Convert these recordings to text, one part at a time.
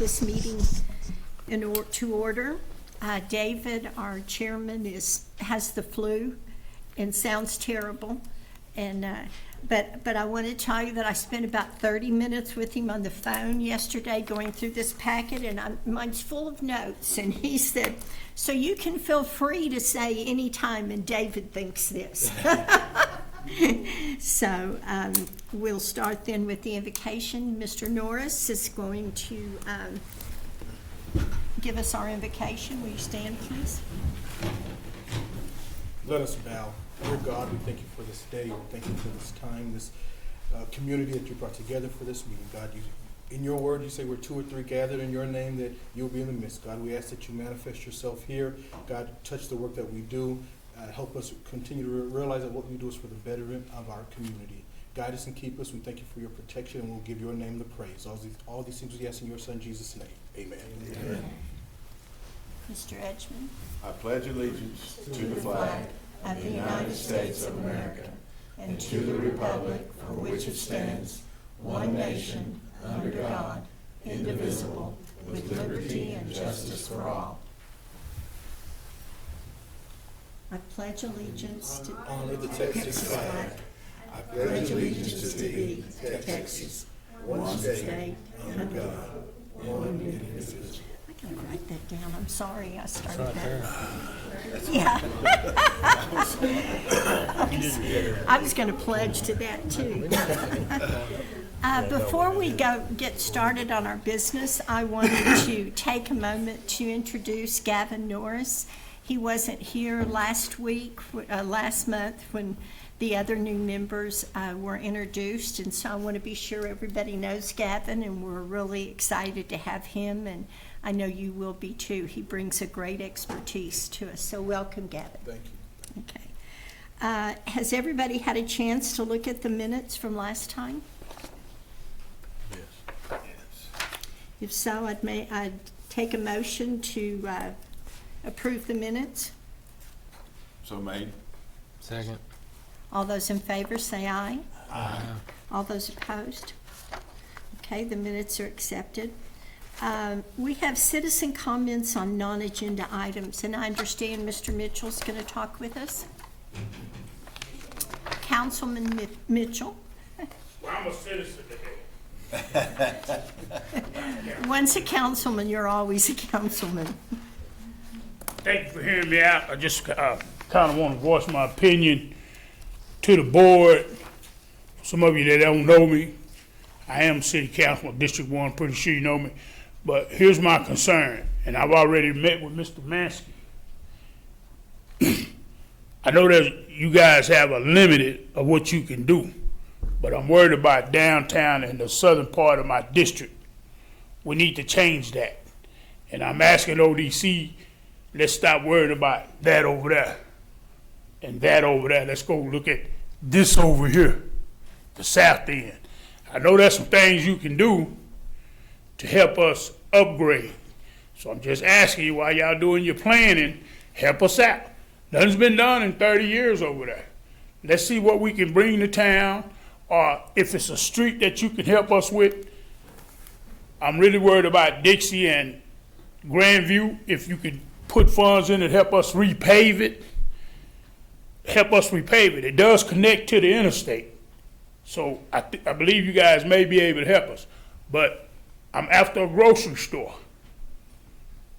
this meeting to order. David, our chairman, has the flu and sounds terrible. And but I want to tell you that I spent about 30 minutes with him on the phone yesterday going through this packet, and mine's full of notes. And he said, "So you can feel free to say anytime," and David thinks this. So we'll start then with the invocation. Mr. Norris is going to give us our invocation. Will you stand, please? Let us bow. Dear God, we thank you for this day. We thank you for this time, this community that you brought together for this meeting. God, in your word, you say we're 2 or 3 gathered in your name, that you'll be in the midst. God, we ask that you manifest yourself here. God, touch the work that we do. Help us continue to realize that what we do is for the betterment of our community. Guide us and keep us. We thank you for your protection, and we'll give your name the praise. All these things we ask in your son, Jesus' name. Amen. Amen. Mr. Edgman. I pledge allegiance To the flag of the United States of America and to the republic for which it stands, one nation, under God, indivisible, with liberty and justice for all. I pledge allegiance to Honor the Texas flag. I pledge allegiance to thee, Texas, one state, under God, one indivisible. I gotta write that down. I'm sorry I started that. Yeah. I was going to pledge to that too. Before we get started on our business, I wanted to take a moment to introduce Gavin Norris. He wasn't here last month when the other new members were introduced, and so I want to be sure everybody knows Gavin, and we're really excited to have him, and I know you will be too. He brings a great expertise to us, so welcome, Gavin. Thank you. Okay. Has everybody had a chance to look at the minutes from last time? Yes. If so, I'd take a motion to approve the minutes. So made. Second. All those in favor say aye. Aye. All those opposed? Okay, the minutes are accepted. We have citizen comments on non-agenda items, and I understand Mr. Mitchell's going to talk with us. Councilman Mitchell. Well, I'm a citizen today. Once a councilman, you're always a councilman. Thank you for hearing me out. I just kind of want to voice my opinion to the board. Some of you that don't know me, I am city councilman, District 1, pretty sure you know me. But here's my concern, and I've already met with Mr. Mansky. I know that you guys have a limit of what you can do, but I'm worried about downtown and the southern part of my district. We need to change that. And I'm asking ODC, let's stop worrying about that over there and that over there. Let's go look at this over here, the south end. I know there's some things you can do to help us upgrade. So I'm just asking you, while y'all doing your planning, help us out. Nothing's been done in 30 years over there. Let's see what we can bring to town, or if it's a street that you can help us with. I'm really worried about Dixie and Grandview. If you could put funds in it, help us repave it. Help us repave it. It does connect to the interstate. So I believe you guys may be able to help us. But I'm after a grocery store.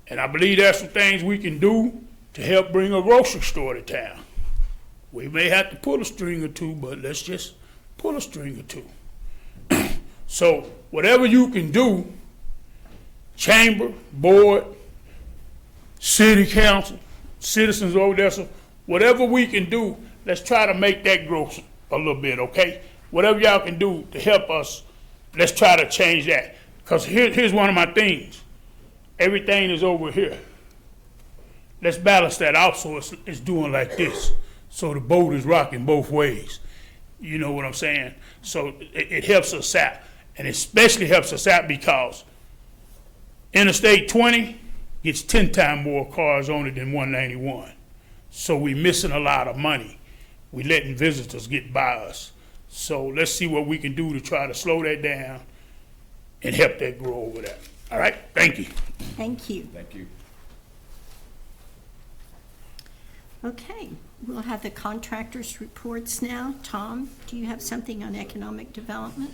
And I believe there's some things we can do to help bring a grocery store to town. We may have to pull a string or two, but let's just pull a string or two. So whatever you can do, chamber, board, city council, citizens of Odessa, whatever we can do, let's try to make that grow a little bit, okay? Whatever y'all can do to help us, let's try to change that. Because here's one of my things. Everything is over here. Let's balance that out so it's doing like this. So the boat is rocking both ways. You know what I'm saying? So it helps us out. And especially helps us out because Interstate 20 gets 10 times more cars on it than 191. So we're missing a lot of money. We're letting visitors get by us. So let's see what we can do to try to slow that down and help that grow over there. All right, thank you. Thank you. Thank you. Okay, we'll have the contractors' reports now. Tom, do you have something on economic development?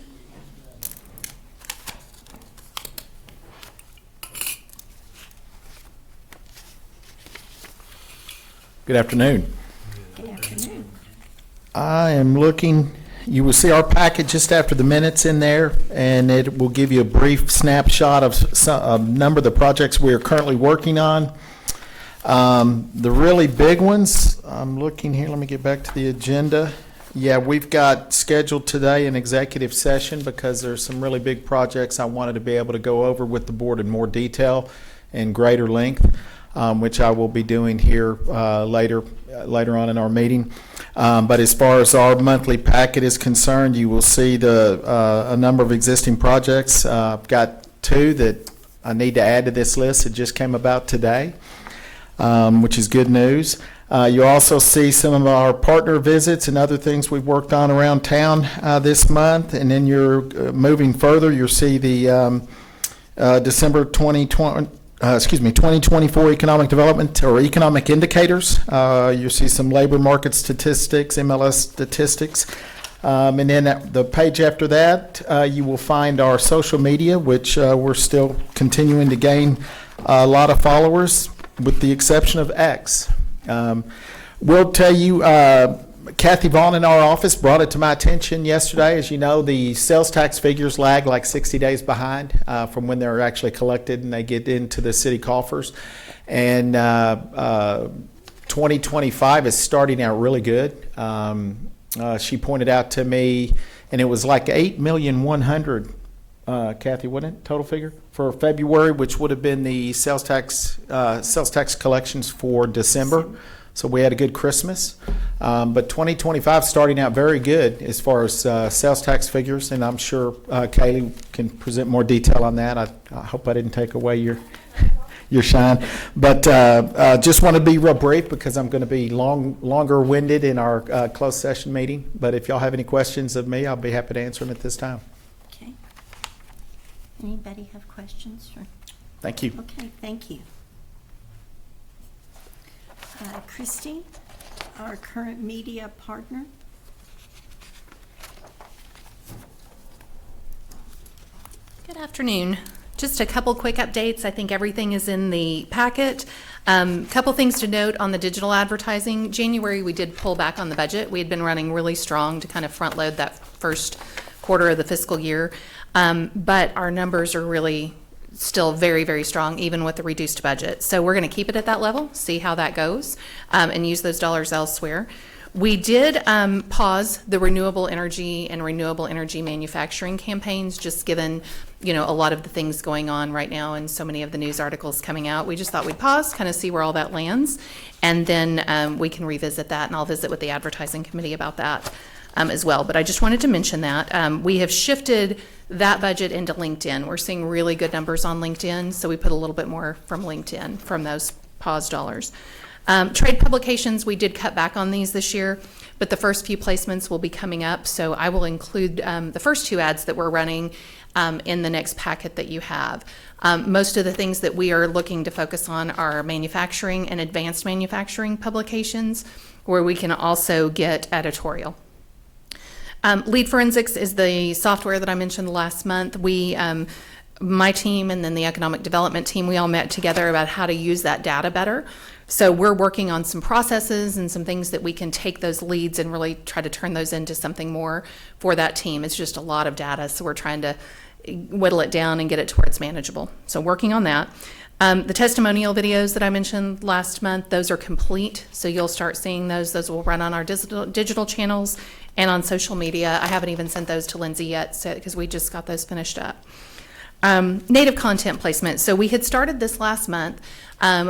Good afternoon. Good afternoon. I am looking, you will see our packet just after the minutes in there, and it will give you a brief snapshot of a number of the projects we are currently working on. The really big ones, I'm looking here, let me get back to the agenda. Yeah, we've got scheduled today an executive session because there's some really big projects I wanted to be able to go over with the board in more detail and greater length, which I will be doing here later on in our meeting. But as far as our monthly packet is concerned, you will see a number of existing projects. I've got 2 that I need to add to this list that just came about today, which is good news. You also see some of our partner visits and other things we've worked on around town this month. And then you're moving further, you'll see the December 2024 economic development or economic indicators. You'll see some labor market statistics, MLS statistics. And then at the page after that, you will find our social media, which we're still continuing to gain a lot of followers, with the exception of X. We'll tell you, Kathy Vaughn in our office brought it to my attention yesterday. As you know, the sales tax figures lag like 60 days behind from when they're actually collected and they get into the city coffers. And 2025 is starting out really good. She pointed out to me, and it was like 8,100,000, Kathy, wasn't it, total figure for February, which would have been the sales tax collections for December. So we had a good Christmas. But 2025 starting out very good as far as sales tax figures, and I'm sure Kaylee can present more detail on that. I hope I didn't take away your shine. But just want to be real brief because I'm going to be longer winded in our closed session meeting. But if y'all have any questions of me, I'll be happy to answer them at this time. Okay. Anybody have questions? Thank you. Okay, thank you. Christy, our current media partner. Good afternoon. Just a couple quick updates. I think everything is in the packet. Couple things to note on the digital advertising. January, we did pull back on the budget. We had been running really strong to kind of front load that first quarter of the fiscal year. But our numbers are really still very, very strong, even with the reduced budget. So we're going to keep it at that level, see how that goes, and use those dollars elsewhere. We did pause the renewable energy and renewable energy manufacturing campaigns, just given, a lot of the things going on right now and so many of the news articles coming out. We just thought we'd pause, kind of see where all that lands, and then we can revisit that, and I'll visit with the advertising committee about that as well. But I just wanted to mention that. We have shifted that budget into LinkedIn. We're seeing really good numbers on LinkedIn, so we put a little bit more from LinkedIn from those pause dollars. Trade publications, we did cut back on these this year, but the first few placements will be coming up, so I will include the first 2 ads that we're running in the next packet that you have. Most of the things that we are looking to focus on are manufacturing and advanced manufacturing publications, where we can also get editorial. Lead Forensics is the software that I mentioned last month. My team and then the economic development team, we all met together about how to use that data better. So we're working on some processes and some things that we can take those leads and really try to turn those into something more for that team. It's just a lot of data, so we're trying to whittle it down and get it to where it's manageable. So working on that. The testimonial videos that I mentioned last month, those are complete, so you'll start seeing those. Those will run on our digital channels and on social media. I haven't even sent those to Lindsay yet because we just got those finished up. Native content placement. So we had started this last month.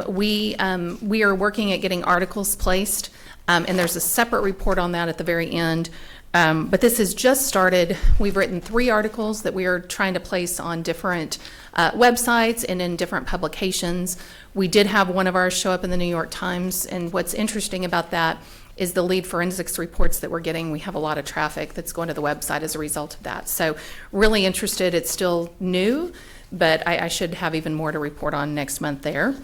We are working at getting articles placed, and there's a separate report on that at the very end. But this has just started. We've written 3 articles that we are trying to place on different websites and in different publications. We did have one of ours show up in the New York Times, and what's interesting about that is the lead forensics reports that we're getting. We have a lot of traffic that's going to the website as a result of that. So really interested. It's still new, but I should have even more to report on next month there.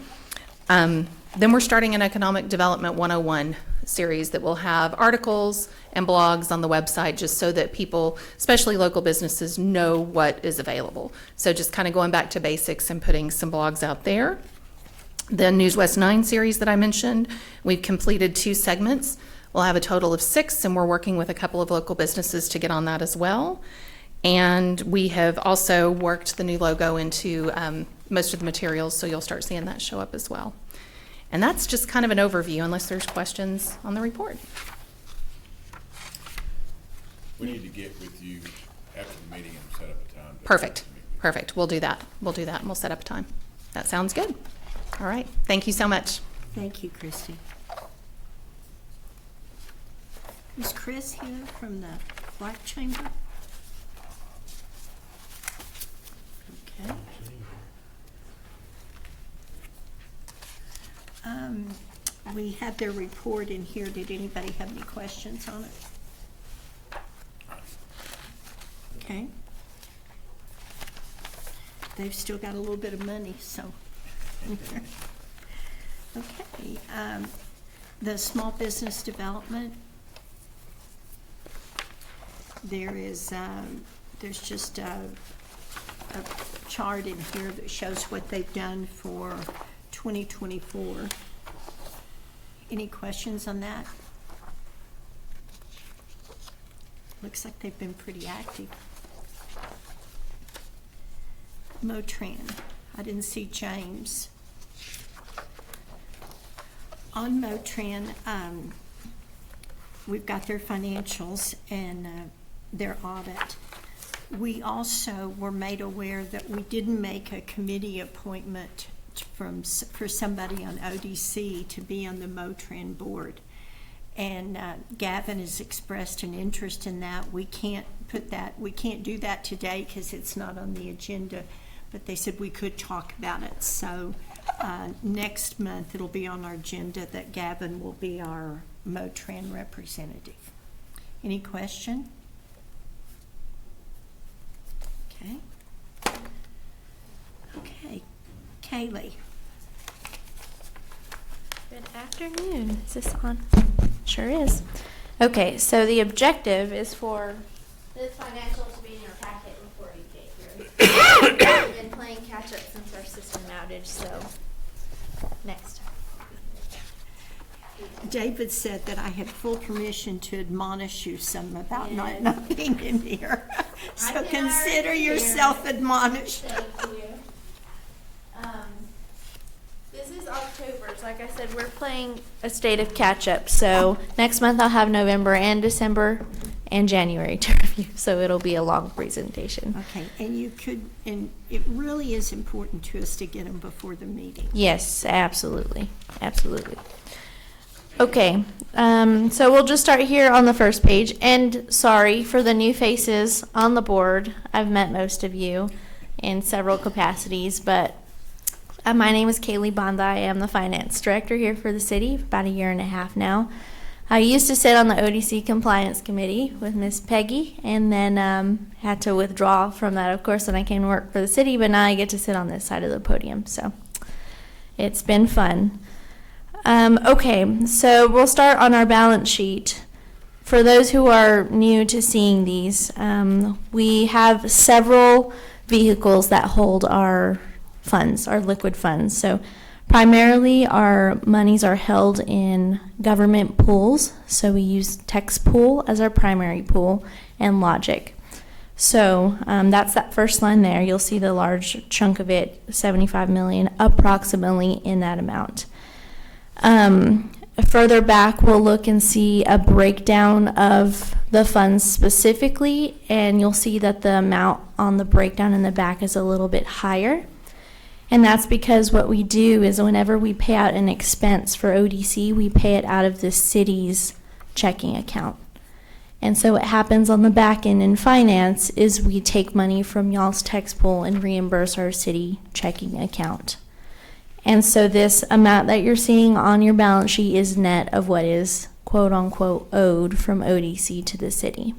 Then we're starting an Economic Development 101 series that will have articles and blogs on the website just so that people, especially local businesses, know what is available. So just kind of going back to basics and putting some blogs out there. The News West 9 series that I mentioned, we've completed 2 segments. We'll have a total of 6, and we're working with a couple of local businesses to get on that as well. And we have also worked the new logo into most of the materials, so you'll start seeing that show up as well. And that's just kind of an overview, unless there's questions on the report. We need to get with you after the meeting and set up a time. Perfect, perfect. We'll do that. We'll do that, and we'll set up a time. That sounds good. All right, thank you so much. Thank you, Christy. Is Chris here from the Black Chamber? Okay. We have their report in here. Did anybody have any questions on it? Okay. They've still got a little bit of money, so. Okay, the small business development. There's just a chart in here that shows what they've done for 2024. Any questions on that? Looks like they've been pretty active. Motran, I didn't see James. On Motran, we've got their financials and their audit. We also were made aware that we didn't make a committee appointment for somebody on ODC to be on the Motran board. And Gavin has expressed an interest in that. We can't do that today because it's not on the agenda, but they said we could talk about it. So next month it'll be on our agenda that Gavin will be our Motran representative. Any question? Okay. Okay. Kaylee. Good afternoon. Is this on? Sure is. Okay, so the objective is for this financial to be in your packet before you get here. We've been playing catch up since our system outage, so next. David said that I had full permission to admonish you some about not being in here. So consider yourself admonished. Thank you. This is October's. Like I said, we're playing a state of catch up. So next month I'll have November and December and January to review. So it'll be a long presentation. Okay, and it really is important to us to get them before the meeting. Yes, absolutely. Absolutely. Okay, so we'll just start here on the first page. And sorry for the new faces on the board. I've met most of you in several capacities, but my name is Kaylee Bondi. I am the finance director here for the city, about 1.5 years now. I used to sit on the ODC compliance committee with Miss Peggy, and then had to withdraw from that, of course, when I came to work for the city, but now I get to sit on this side of the podium, so it's been fun. Okay, so we'll start on our balance sheet. For those who are new to seeing these, we have several vehicles that hold our funds, our liquid funds. So primarily our monies are held in government pools. So we use Tex Pool as our primary pool and Logic. So that's that first line there. You'll see the large chunk of it, 75 million, approximately in that amount. Further back, we'll look and see a breakdown of the funds specifically, and you'll see that the amount on the breakdown in the back is a little bit higher. And that's because what we do is whenever we pay out an expense for ODC, we pay it out of the city's checking account. And so what happens on the back end in finance is we take money from y'all's tax pool and reimburse our city checking account. And so this amount that you're seeing on your balance sheet is net of what is quote unquote owed from ODC to the city.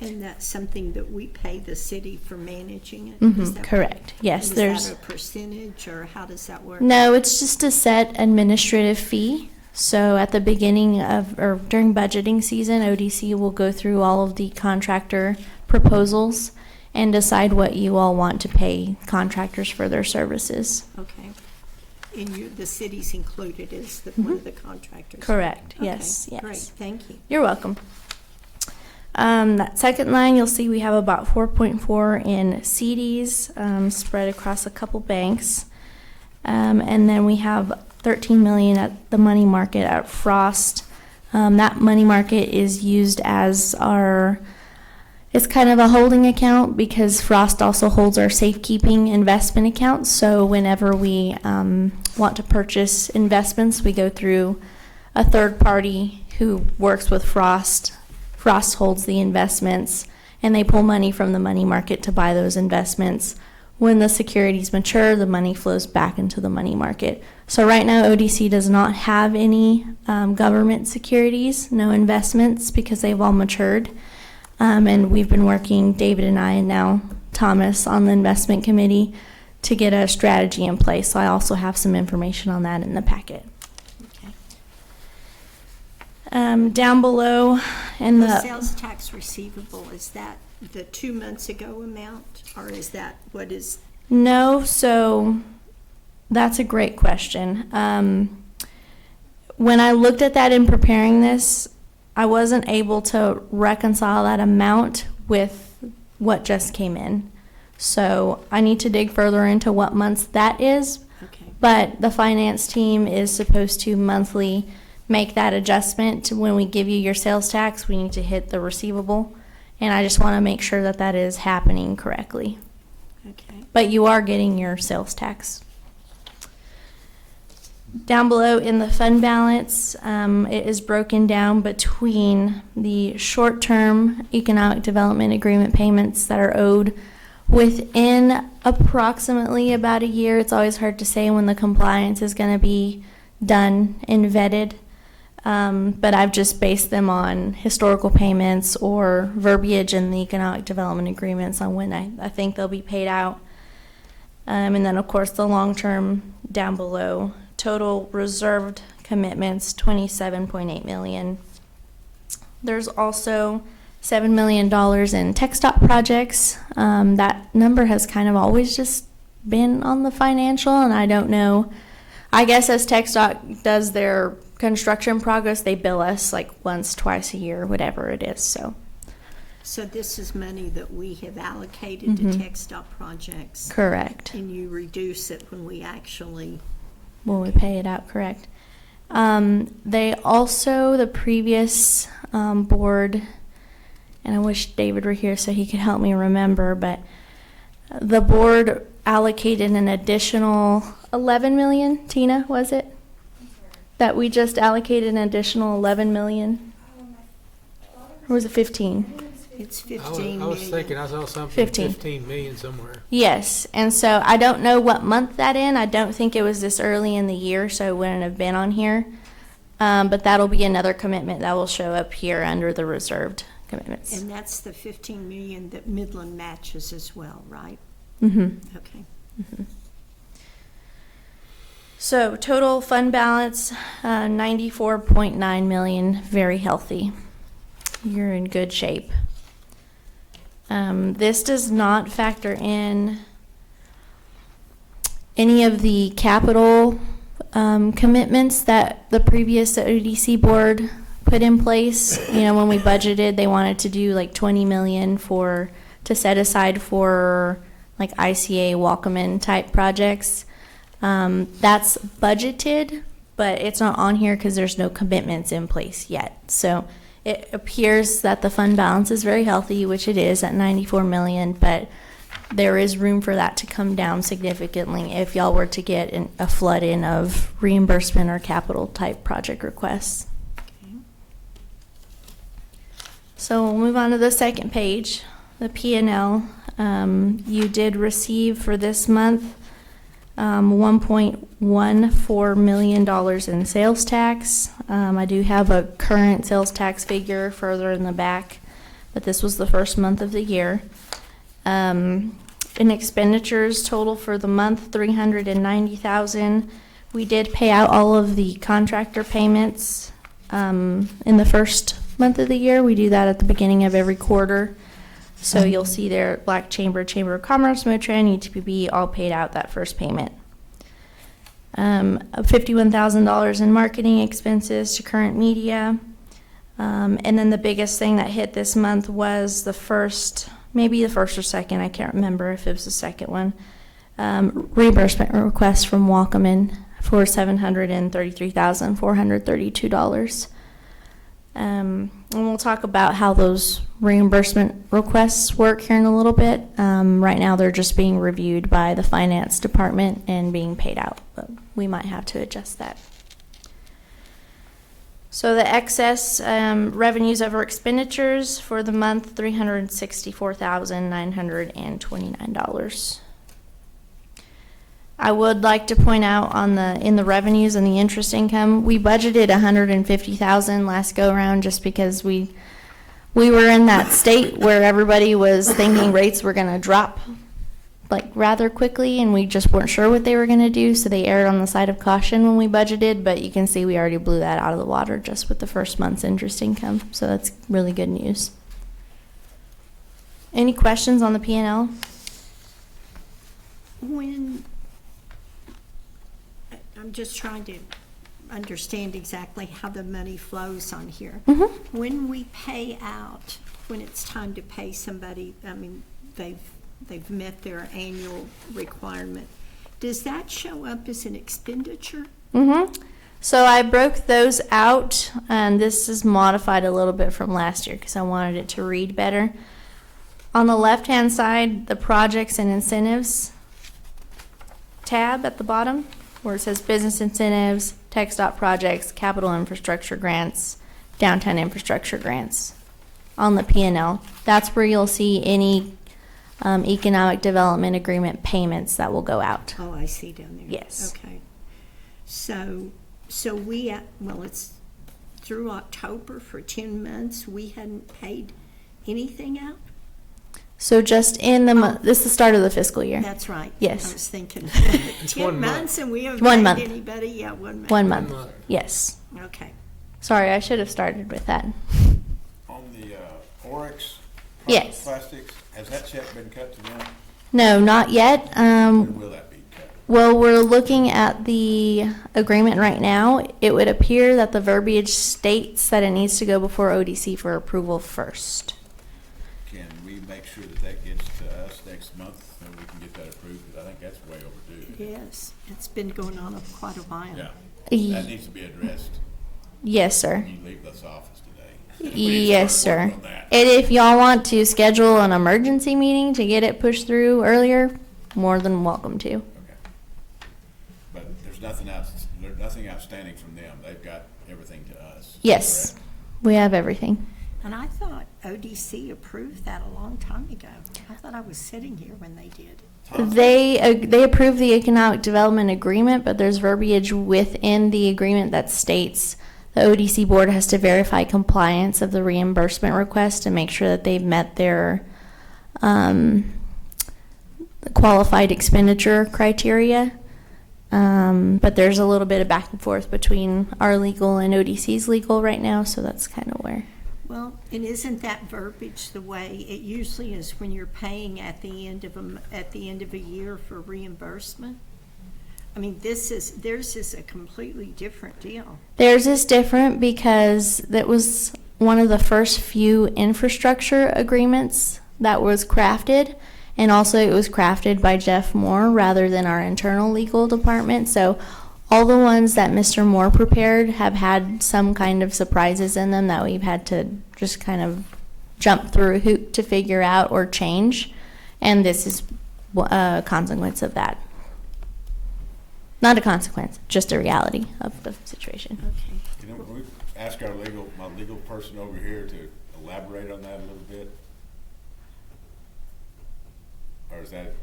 And that's something that we pay the city for managing it? Is that Correct. Yes, and there's. Is that a percentage, or how does that work? No, it's just a set administrative fee. So at the beginning of, or during budgeting season, ODC will go through all of the contractor proposals and decide what you all want to pay contractors for their services. Okay. And the city's included as one of the contractors? Correct. Okay, Yes, yes. Great, thank you. You're welcome. That second line, you'll see we have about 4.4 in CDs spread across a couple banks. And then we have 13 million at the money market at Frost. That money market is used as it's kind of a holding account because Frost also holds our safekeeping investment account. So whenever we want to purchase investments, we go through a third party who works with Frost. Frost holds the investments, and they pull money from the money market to buy those investments. When the securities mature, the money flows back into the money market. So right now, ODC does not have any government securities, no investments, because they've all matured. And we've been working, David and I, and now Thomas, on the investment committee to get a strategy in place. So I also have some information on that in the packet. Okay. Down below in The the sales tax receivable, is that the 2 months ago amount, or is that what is? No, so that's a great question. When I looked at that in preparing this, I wasn't able to reconcile that amount with what just came in. So I need to dig further into what months that is. Okay. But the finance team is supposed to monthly make that adjustment. When we give you your sales tax, we need to hit the receivable. And I just want to make sure that that is happening correctly. Okay. But you are getting your sales tax. Down below in the fund balance, it is broken down between the short-term economic development agreement payments that are owed within approximately about a year. It's always hard to say when the compliance is going to be done and vetted. But I've just based them on historical payments or verbiage in the economic development agreements on when I think they'll be paid out. And then, of course, the long-term down below. Total reserved commitments, $27.8 million. There's also $7 million in TxDOT projects. That number has kind of always just been on the financial, and I don't know. I guess as TxDOT does their construction progress, they bill us like once, twice a year, whatever it is. So this is money that we have allocated to TxDOT projects, Correct. and you reduce it when we actually. When we pay it out, correct. They also, the previous board, and I wish David were here so he could help me remember, but the board allocated an additional 11 million, Tina, was it? That we just allocated an additional 11 million? Or was it 15? It's 15 I was million. thinking, I saw something, 15. 15 million somewhere. Yes, and so I don't know what month that in. I don't think it was this early in the year, so it wouldn't have been on here. But that'll be another commitment that will show up here under the reserved commitments. And that's the 15 million that Midland matches as well, right? Mm-hmm. Okay. So total fund balance, 94.9 million, very healthy. You're in good shape. This does not factor in any of the capital commitments that the previous ODC board put in place. You know, when we budgeted, they wanted to do like 20 million to set aside for like ICA Walkman type projects. That's budgeted, but it's not on here because there's no commitments in place yet. So it appears that the fund balance is very healthy, which it is at 94 million, but there is room for that to come down significantly if y'all were to get a flood in of reimbursement or capital type project requests. Okay. So we'll move on to the second page, the P&L. You did receive for this month $1.14 million in sales tax. I do have a current sales tax figure further in the back, but this was the first month of the year. In expenditures total for the month, $390,000. We did pay out all of the contractor payments in the first month of the year. We do that at the beginning of every quarter. So you'll see there, Black Chamber, Chamber of Commerce, Motran, UTPB, all paid out that first payment. $51,000 in marketing expenses to current media. And then the biggest thing that hit this month was maybe the first or second, I can't remember if it was the second one, reimbursement request from Wackerman for $733,432. And we'll talk about how those reimbursement requests work here in a little bit. Right now, they're just being reviewed by the finance department and being paid out, but we might have to adjust that. So the excess revenues over expenditures for the month, $364,929. I would like to point out in the revenues and the interest income, we budgeted $150,000 last go around just because we were in that state where everybody was thinking rates were going to drop like rather quickly, and we just weren't sure what they were going to do, so they erred on the side of caution when we budgeted, but you can see we already blew that out of the water just with the first month's interest income, so that's really good news. Any questions on the P&L? I'm just trying to understand exactly how the money flows on here. Mm-hmm. When we pay out, when it's time to pay somebody, I mean, they've met their annual requirement, does that show up as an expenditure? Mm-hmm. So I broke those out, and this is modified a little bit from last year because I wanted it to read better. On the left-hand side, the projects and incentives tab at the bottom, where it says business incentives, TxDOT projects, capital infrastructure grants, downtown infrastructure grants. On the P&L, that's where you'll see any economic development agreement payments that will go out. Oh, I see down there. Yes. Okay. So it's through October for 10 months, we hadn't paid anything out? So just in the month, this is the start of the fiscal year. That's right. Yes. I was thinking It's 10 1 month. months and we haven't 1 paid month. anybody? Yeah, 1 month. 1 month, yes. Okay. Sorry, I should have started with that. On the Oryx Yes. plastics, has that check been cut to them? No, not yet. When will that be cut? Well, we're looking at the agreement right now. It would appear that the verbiage states that it needs to go before ODC for approval first. Can we make sure that that gets to us next month so we can get that approved? Because I think that's way overdue. Yes, it's been going on for quite a while. Yeah, Ye- that needs to be addressed Yes, sir. when you leave this office today. We need to Yes, start sir. working on that. And if y'all want to schedule an emergency meeting to get it pushed through earlier, more than welcome to. Okay. But there's nothing outstanding from them. They've got everything to us. Yes, Correct? we have everything. And I thought ODC approved that a long time ago. I thought I was sitting here when they did. They approved the economic development agreement, but there's verbiage within the agreement that states the ODC board has to verify compliance of the reimbursement request and make sure that they've met their qualified expenditure criteria. But there's a little bit of back and forth between our legal and ODC's legal right now, so that's kind of where. Well, and isn't that verbiage the way it usually is when you're paying at the end of a year for reimbursement? I mean, theirs is a completely different deal. Theirs is different because that was one of the first few infrastructure agreements that was crafted. And also it was crafted by Jeff Moore rather than our internal legal department. So all the ones that Mr. Moore prepared have had some kind of surprises in them that we've had to just kind of jump through a hoop to figure out or change. And this is a consequence of that. Not a consequence, just a reality of the situation. Okay. You know, can we ask my legal person over here to elaborate on that a little bit? Or is that?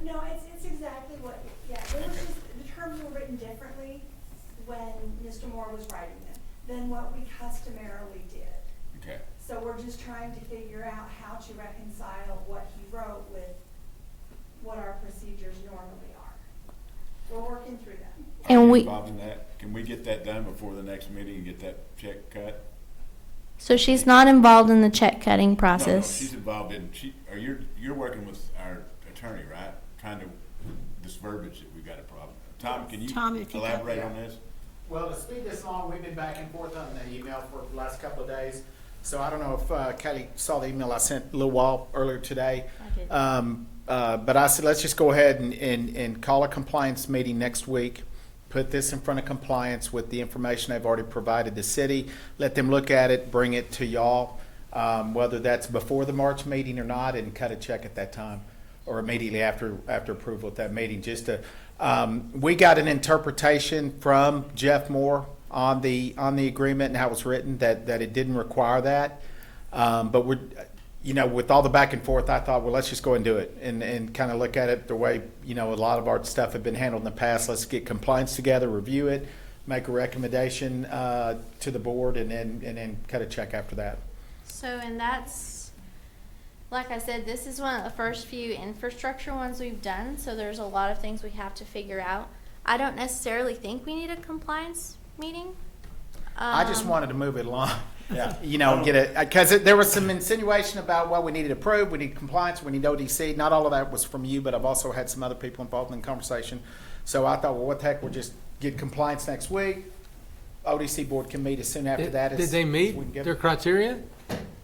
No, it's exactly what, yeah, it was just, the terms were written differently when Mr. Moore was writing them than what we customarily did. Okay. So we're just trying to figure out how to reconcile what he wrote with what our procedures normally are. We're working through that. Are you And we, involved in that? Can we get that done before the next meeting and get that check cut? so she's not involved in the check cutting No, process. she's involved in, you're working with our attorney, right? Trying to, this verbiage that we've got a problem. Tom, can you Tom, if you got elaborate that. on this? Well, to speed this along, we've been back and forth on the email for the last couple of days. So I don't know if Katie saw the email I sent a little while earlier today. I did. But I said, let's just go ahead and call a compliance meeting next week. Put this in front of compliance with the information they've already provided the city. Let them look at it, bring it to y'all, whether that's before the March meeting or not, and cut a check at that time, or immediately after approval at that meeting. Just to, we got an interpretation from Jeff Moore on the agreement and how it was written that it didn't require that. But we're, with all the back and forth, I thought, well, let's just go and do it and kind of look at it the way, a lot of our stuff had been handled in the past. Let's get compliance together, review it, make a recommendation to the board, and then cut a check after that. So, and that's, like I said, this is one of the first few infrastructure ones we've done, so there's a lot of things we have to figure out. I don't necessarily think we need a compliance meeting. I just Um, wanted to move it along. Yeah. Get it, because there was some insinuation about, well, we needed approved, we need compliance, we need ODC. Not all of that was from you, but I've also had some other people involved in the conversation. So I thought, well, what the heck, we'll just get compliance next week. ODC board can meet as soon after that. Did they meet we can get- their criteria?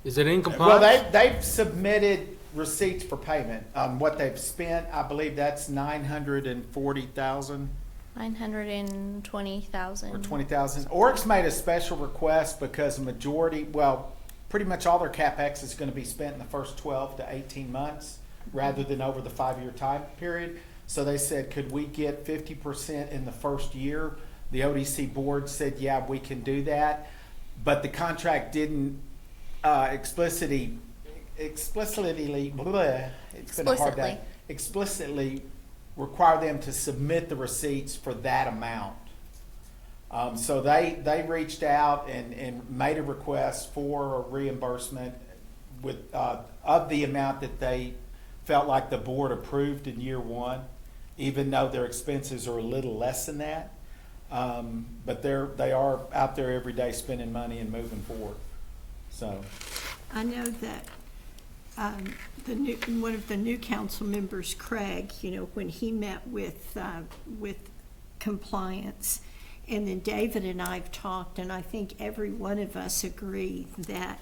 Is it in Well, compliance? they've submitted receipts for payment on what they've spent. I believe that's 940,000 $920,000. or 20,000. Oryx made a special request because the majority, well, pretty much all their CapEx is going to be spent in the first 12 to 18 months rather than over the 5-year time period. So they said, could we get 50% in the first year? The ODC board said, yeah, we can do that. But the contract didn't explicitly, bleh, it's been a hard day, explicitly require them to submit the receipts for that amount. So they reached out and made a request for a reimbursement with, of the amount that they felt like the board approved in year one, even though their expenses are a little less than that. But they are out there every day spending money and moving forward. So, I know that one of the new council members, Craig, when he met with compliance, and then David and I have talked, and I think every one of us agree that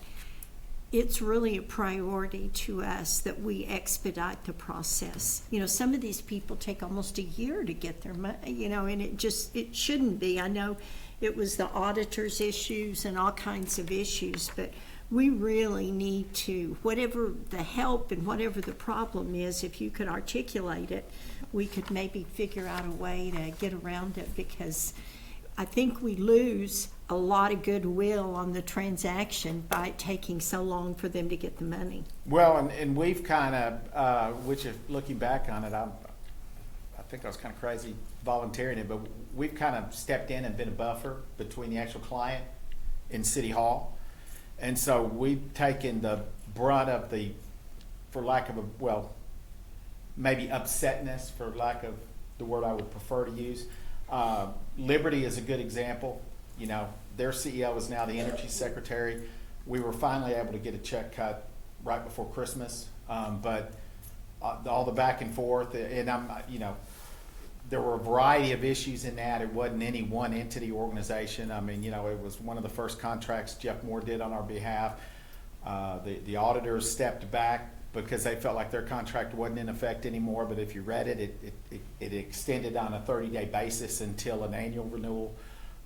it's really a priority to us that we expedite the process. Some of these people take almost a year to get their money, and it shouldn't be. I know it was the auditor's issues and all kinds of issues, but we really need to, whatever the help and whatever the problem is, if you could articulate it, we could maybe figure out a way to get around it, because I think we lose a lot of goodwill on the transaction by it taking so long for them to get the money. well, and we've kind of, which if looking back on it, I think I was kind of crazy volunteering it, but we've kind of stepped in and been a buffer between the actual client and City Hall. And so we've taken the brunt of the, for lack of a, well, maybe upsetness, for lack of the word I would prefer to use. Liberty is a good example. Their CEO is now the energy secretary. We were finally able to get a check cut right before Christmas. But all the back and forth, and there were a variety of issues in that. It wasn't any one entity organization. It was one of the first contracts Jeff Moore did on our behalf. The auditors stepped back because they felt like their contract wasn't in effect anymore. But if you read it, it extended on a 30-day basis until an annual renewal.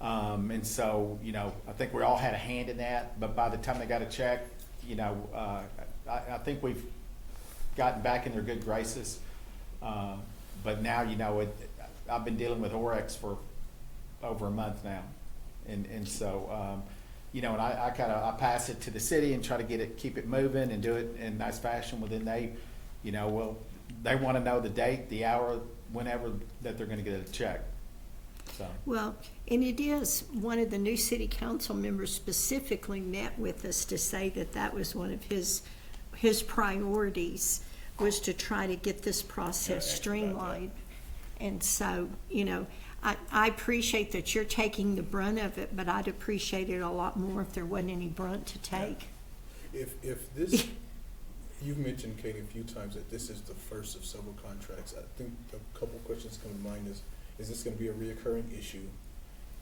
And so, I think we all had a hand in that. But by the time they got a check, I think we've gotten back in their good graces. But now, I've been dealing with Oryx for over a month now. And so, and I pass it to the city and try to keep it moving and do it in nice fashion. Well, then they want to know the date, the hour, whenever that they're going to get a check. So, Well, and it is, one of the new city council members specifically met with us to say that that was one of his priorities, was to try to get this process streamlined. And so, you know, I appreciate that you're taking the brunt of it, but I'd appreciate it a lot more if there wasn't any brunt to take. If this, you've mentioned, Katie, a few times that this is the first of several contracts. I think a couple questions come to mind is this gonna be a reoccurring issue?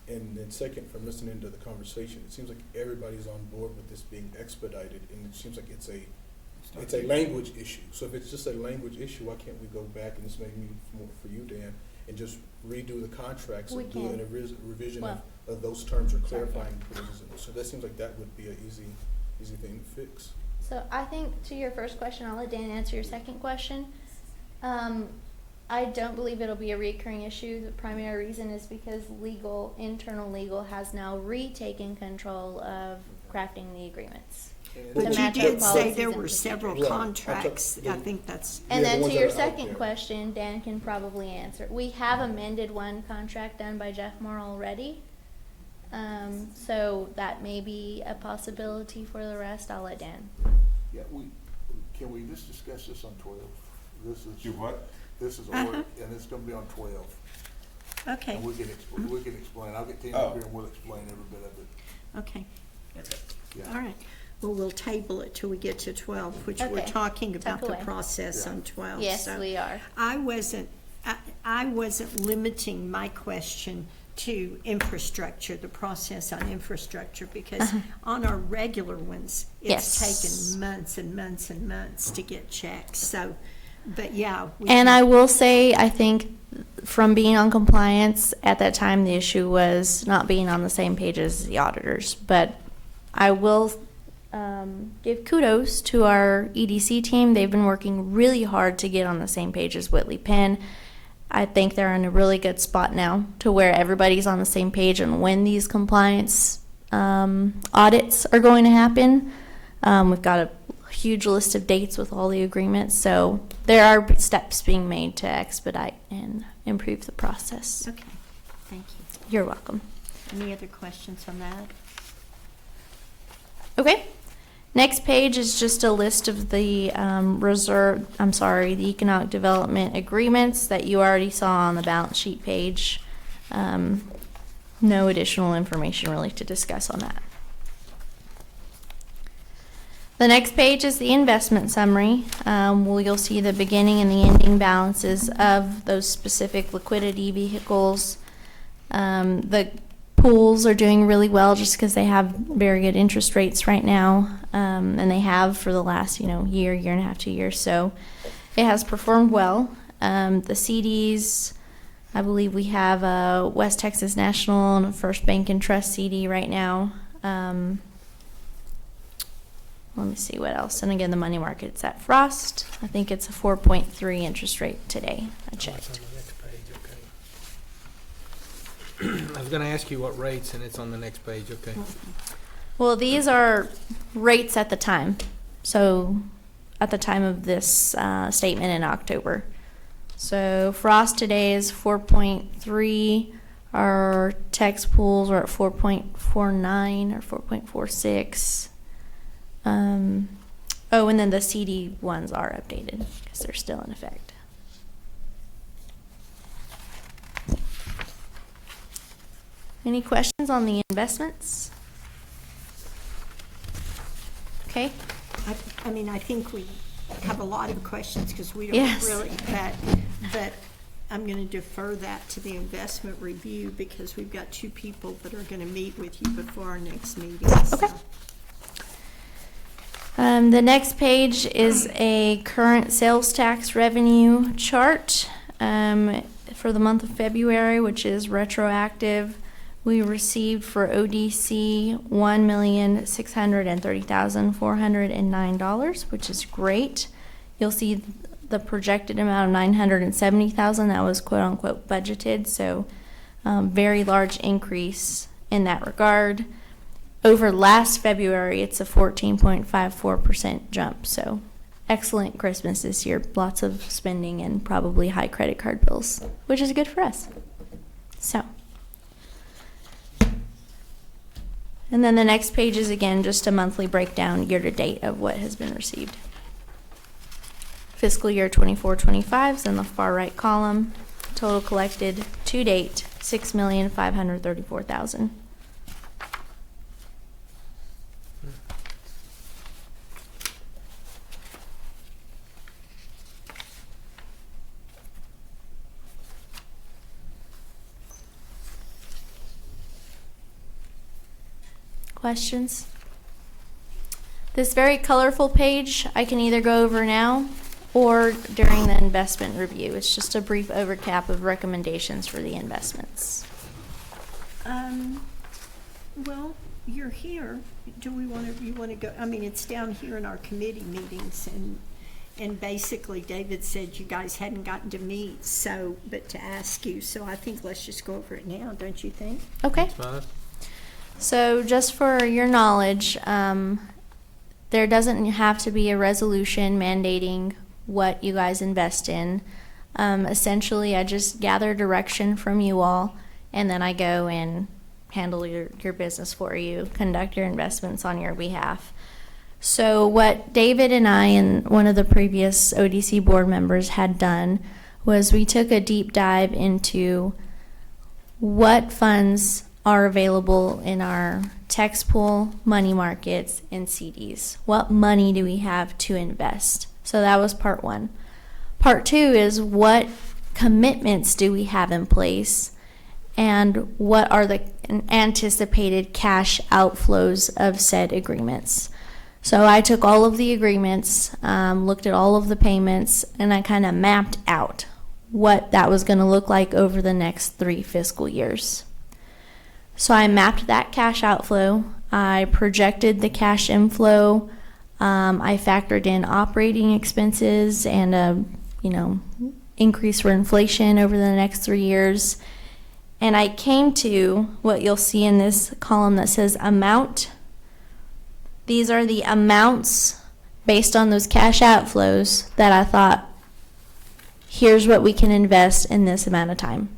And then second, from listening to the conversation, it seems like everybody's on board with this being expedited, and it seems like it's a language issue. So if it's just a language issue, why can't we go back, and this may be more for you, Dan, and just redo the contracts We and do can. a revision Well- of those terms or clarifying provisions? So that seems like that would be an easy thing to fix. So I think to your first question, I'll let Dan answer your second question. I don't believe it'll be a recurring issue. The primary reason is because internal legal has now retaken control of crafting the agreements. But you match our did say policies there and were several procedures. Right. contracts. Okay. I think that's, And Yeah, the then to ones your that are out second there. question, Dan can probably answer. We have amended one contract done by Jeff Moore already. So that may be a possibility for the rest. I'll let Dan. Yeah, can we just discuss this on 12? This Do is, what? this is, Uh-huh. and it's gonna be on 12. okay, And we can explain, I'll get Tina Oh. up here and we'll explain every bit of it. okay, Okay. Yeah. all right. Well, we'll table it till we get to 12, which we're Okay. talking Tuck about the away. process Yeah. on 12. Yes, So we are. I wasn't limiting my question to infrastructure, the process on infrastructure, because on our regular ones, it's Yes. taken months and months and months to get checks. So, but yeah. And I will say, I think from being on compliance, at that time, the issue was not being on the same page as the auditors. But I will give kudos to our EDC team. They've been working really hard to get on the same page as Whitley Penn. I think they're in a really good spot now to where everybody's on the same page on when these compliance audits are going to happen. We've got a huge list of dates with all the agreements, so there are steps being made to expedite and improve the process. Okay, thank you. You're welcome. Any other questions on that? Okay. Next page is just a list of the the economic development agreements that you already saw on the balance sheet page. No additional information really to discuss on that. The next page is the investment summary. You'll see the beginning and the ending balances of those specific liquidity vehicles. The pools are doing really well just because they have very good interest rates right now, and they have for the last year and a half, 2 years. So it has performed well. The CDs, I believe we have a West Texas National and a First Bank and Trust CD right now. Let me see what else. And again, the money market's at Frost. I think it's a 4.3 interest rate today. I it's checked. on the next page, okay. I was gonna ask you what rates, and it's on the next page, okay. Well, these are rates at the time. So at the time of this statement in October. So Frost today is 4.3. Our text pools are at 4.49 or 4.46. Oh, and then the CD ones are updated because they're still in effect. Any questions on the investments? Okay. I mean, I think we have a lot of questions because we don't Yes. really, but I'm going to defer that to the investment review because we've got two people that are going to meet with you before our next meeting. Okay. The next page is a current sales tax revenue chart for the month of February, which is retroactive. We received for ODC $1,630,409, which is great. You'll see the projected amount of $970,000 that was quote unquote budgeted, so very large increase in that regard. Over last February, it's a 14.54% jump, so excellent Christmas this year. Lots of spending and probably high credit card bills, which is good for us. So, And then the next page is again just a monthly breakdown year to date of what has been received. Fiscal year 24-25 is in the far right column. Total collected to date, $6,534,000. Questions? This very colorful page I can either go over now or during the investment review. It's just a brief overcap of recommendations for the investments. Well, you're here. Do we want to, you want to go, I mean, it's down here in our committee meetings, and basically David said you guys hadn't gotten to meet, so, but to ask you, so I think let's just go over it now, don't you think? Okay. Fine. So just for your knowledge, there doesn't have to be a resolution mandating what you guys invest in. Essentially, I just gather direction from you all, and then I go and handle your business for you, conduct your investments on your behalf. So what David and I and one of the previous ODC board members had done was we took a deep dive into what funds are available in our tax pool, money markets, and CDs. What money do we have to invest? So that was part one. Part two is what commitments do we have in place, and what are the anticipated cash outflows of said agreements. So I took all of the agreements, looked at all of the payments, and I kind of mapped out what that was going to look like over the next 3 fiscal years. So I mapped that cash outflow, I projected the cash inflow, I factored in operating expenses and a, increase for inflation over the next 3 years. And I came to what you'll see in this column that says amount. These are the amounts based on those cash outflows that I thought, here's what we can invest in this amount of time.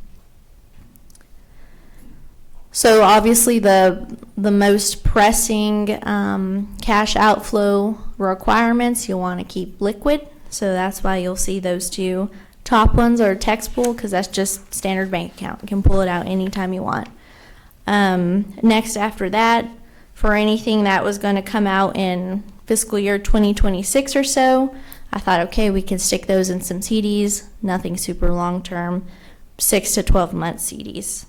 So obviously the most pressing cash outflow requirements you'll want to keep liquid. So that's why you'll see those two top ones are tax pool, because that's just standard bank account. You can pull it out anytime you want. Next after that, for anything that was going to come out in fiscal year 2026 or so, I thought, okay, we can stick those in some CDs, nothing super long term, 6 to 12 month CDs.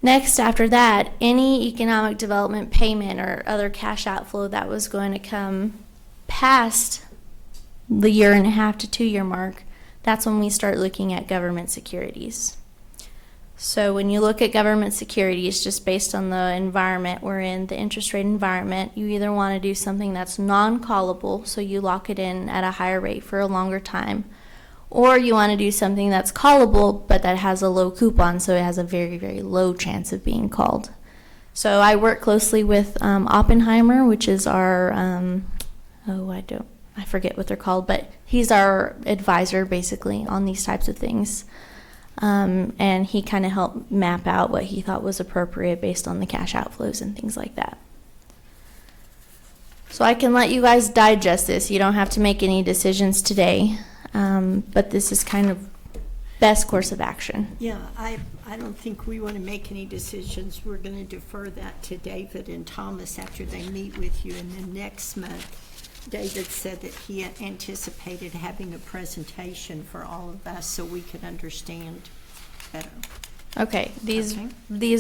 Next, after that, any economic development payment or other cash outflow that was going to come past the 1.5 to 2 year mark, that's when we start looking at government securities. So when you look at government securities, just based on the environment we're in, the interest rate environment, you either want to do something that's non-callable, so you lock it in at a higher rate for a longer time, or you want to do something that's callable, but that has a low coupon, so it has a very, very low chance of being called. So I work closely with Oppenheimer, which is our, I forget what they're called, but he's our advisor basically on these types of things. And he kind of helped map out what he thought was appropriate based on the cash outflows and things like that. So I can let you guys digest this. You don't have to make any decisions today. But this is kind of best course of action. Yeah, I don't think we want to make any decisions. We're going to defer that to David and Thomas after they meet with you. And then next month, David said that he anticipated having a presentation for all of us so we could understand better. Okay, these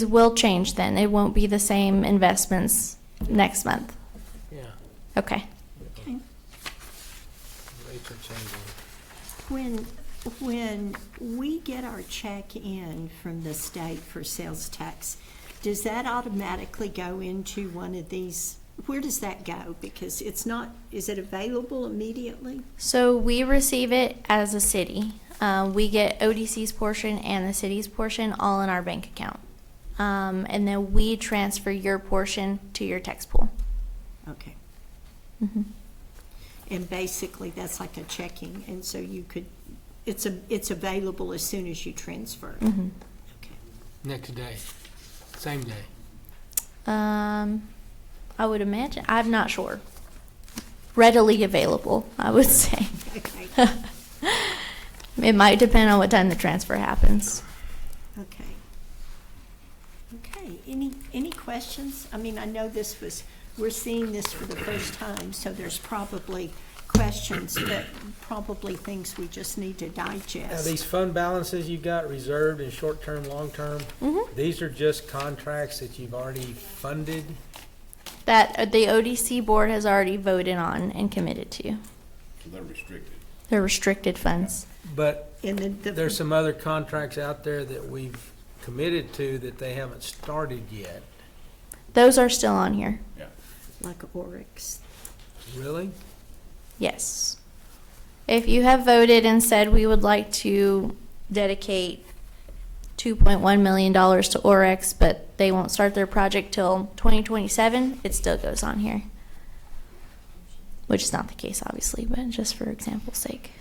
will change then. It won't be the same investments next month. Yeah. Okay. Okay. Rates are changing. When we get our check in from the state for sales tax, does that automatically go into one of these? Where does that go? Because it's not, is it available immediately? So we receive it as a city. We get ODC's portion and the city's portion all in our bank account. And then we transfer your portion to your tax pool. Okay. Mm-hmm. And basically, that's like a checking, and so you could, it's available as soon as you transfer. Mm-hmm. Okay. Next day, same day. I would imagine. I'm not sure. Readily available, I would say. Okay, It might depend on what time the transfer happens. okay. Okay, any questions? I mean, I know we're seeing this for the first time, so there's probably questions, but probably things we just need to Now, digest. these fund balances you got reserved in short-term, long-term, these are just contracts that you've already funded? That the ODC board has already voted on and committed to. So they're restricted. They're restricted funds. But And then there's some other contracts out there that we've committed to that they haven't started yet. Those are still on here. Yeah. like Oryx. Really? Yes. If you have voted and said we would like to dedicate $2.1 million to Oryx, but they won't start their project till 2027, it still goes on here. Which is not the case, obviously, but just for example's sake.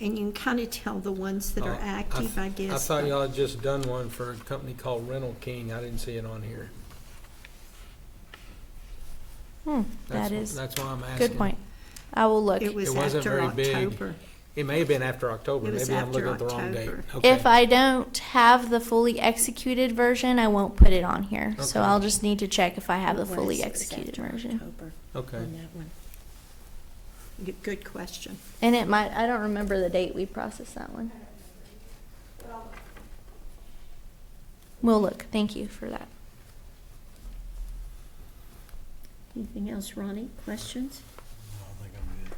And you can kind of tell the ones that are Oh, active, I guess. I thought by- y'all had just done one for a company called Rental King. I didn't see it on here. That is That's why I'm asking. good point. I will look. It was It wasn't after very big. October. It may have been after October. It was Maybe I'm after looking at the wrong date. October. Okay. If I don't have the fully executed version, I won't put it on here. So Okay. I'll just need to check if I have the What fully is it? executed After version. October Okay. on that one. Good question. And it might, I don't remember the date we processed that one. We'll look. Thank you for that. Anything else, Ronnie? Questions? I think I'm good.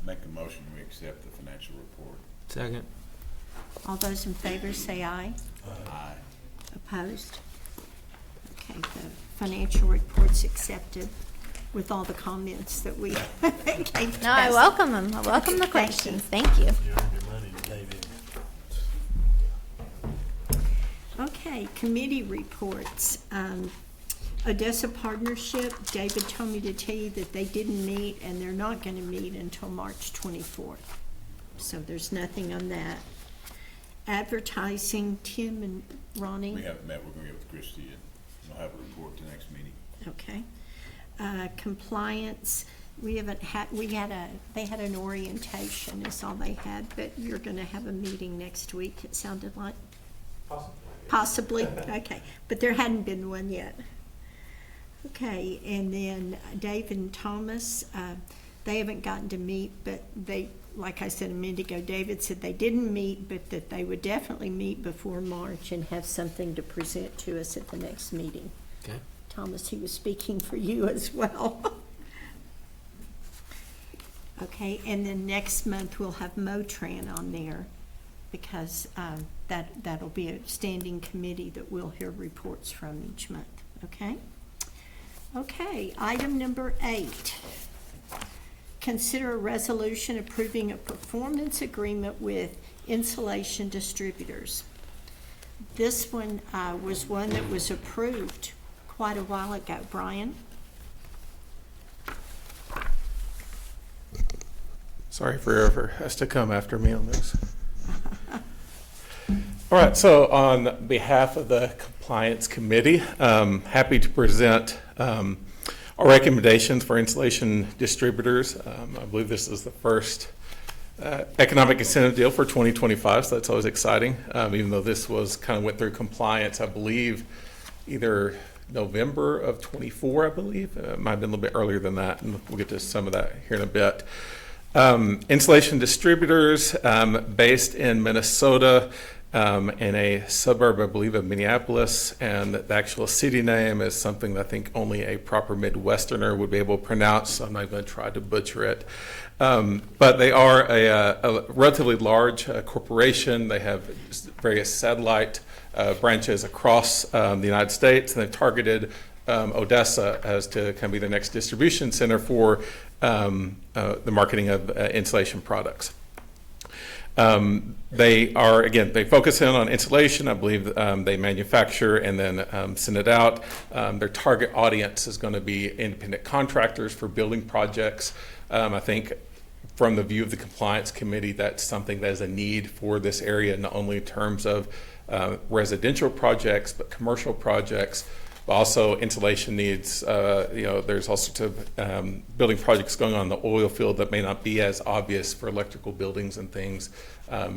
Make a motion, we accept the financial report. Second. All those in favor say aye. Aye. Opposed? Okay, the financial report's accepted with all the comments that we gave. No, I us. welcome them. I welcome the Thank questions. Thank you. Okay, committee reports. Odessa Partnership, David told me to tell you that they didn't meet and they're not gonna meet until March 24th. So there's nothing on that. Advertising, Tim and Ronnie. We haven't met, we're gonna get with Christie and we'll have a report to the next meeting. Okay. Compliance, we haven't had, they had an orientation is all they had, but you're gonna have a meeting next week, it sounded like? Possibly, okay, but there hadn't been one yet. Okay, and then Dave and Thomas, they haven't gotten to meet, but they, like I said a minute ago, David said they didn't meet, but that they would definitely meet before March and have something to present to us at the next meeting. Okay. Thomas, he was speaking for you as well. Okay, and then next month we'll have Motran on there because that'll be a standing committee that we'll hear reports from each month, okay? Okay, item number 8. Consider a resolution approving a performance agreement with Insulation Distributors. This one was one that was approved quite a while ago. Brian? Sorry for us to come after me on this. All right, so on behalf of the Compliance Committee, happy to present our recommendations for insulation distributors. I believe this is the first economic incentive deal for 2025, so that's always exciting. Even though this was kind of went through compliance, I believe, either November of 24, I believe. It might have been a little bit earlier than that, and we'll get to some of that here in a bit. Insulation distributors based in Minnesota, in a suburb, I believe, of Minneapolis, and the actual city name is something that I think only a proper Midwesterner would be able to pronounce, so I'm not going to try to butcher it. But they are a relatively large corporation. They have various satellite branches across the United States, and they've targeted Odessa as to kind of be the next distribution center for the marketing of insulation products. They are, again, they focus in on insulation. I believe they manufacture and then send it out. Their target audience is going to be independent contractors for building projects. I think from the view of the Compliance Committee, that's something that is a need for this area, not only in terms of residential projects, but commercial projects. but also insulation needs. There's all sorts of building projects going on in the oil field that may not be as obvious for electrical buildings and things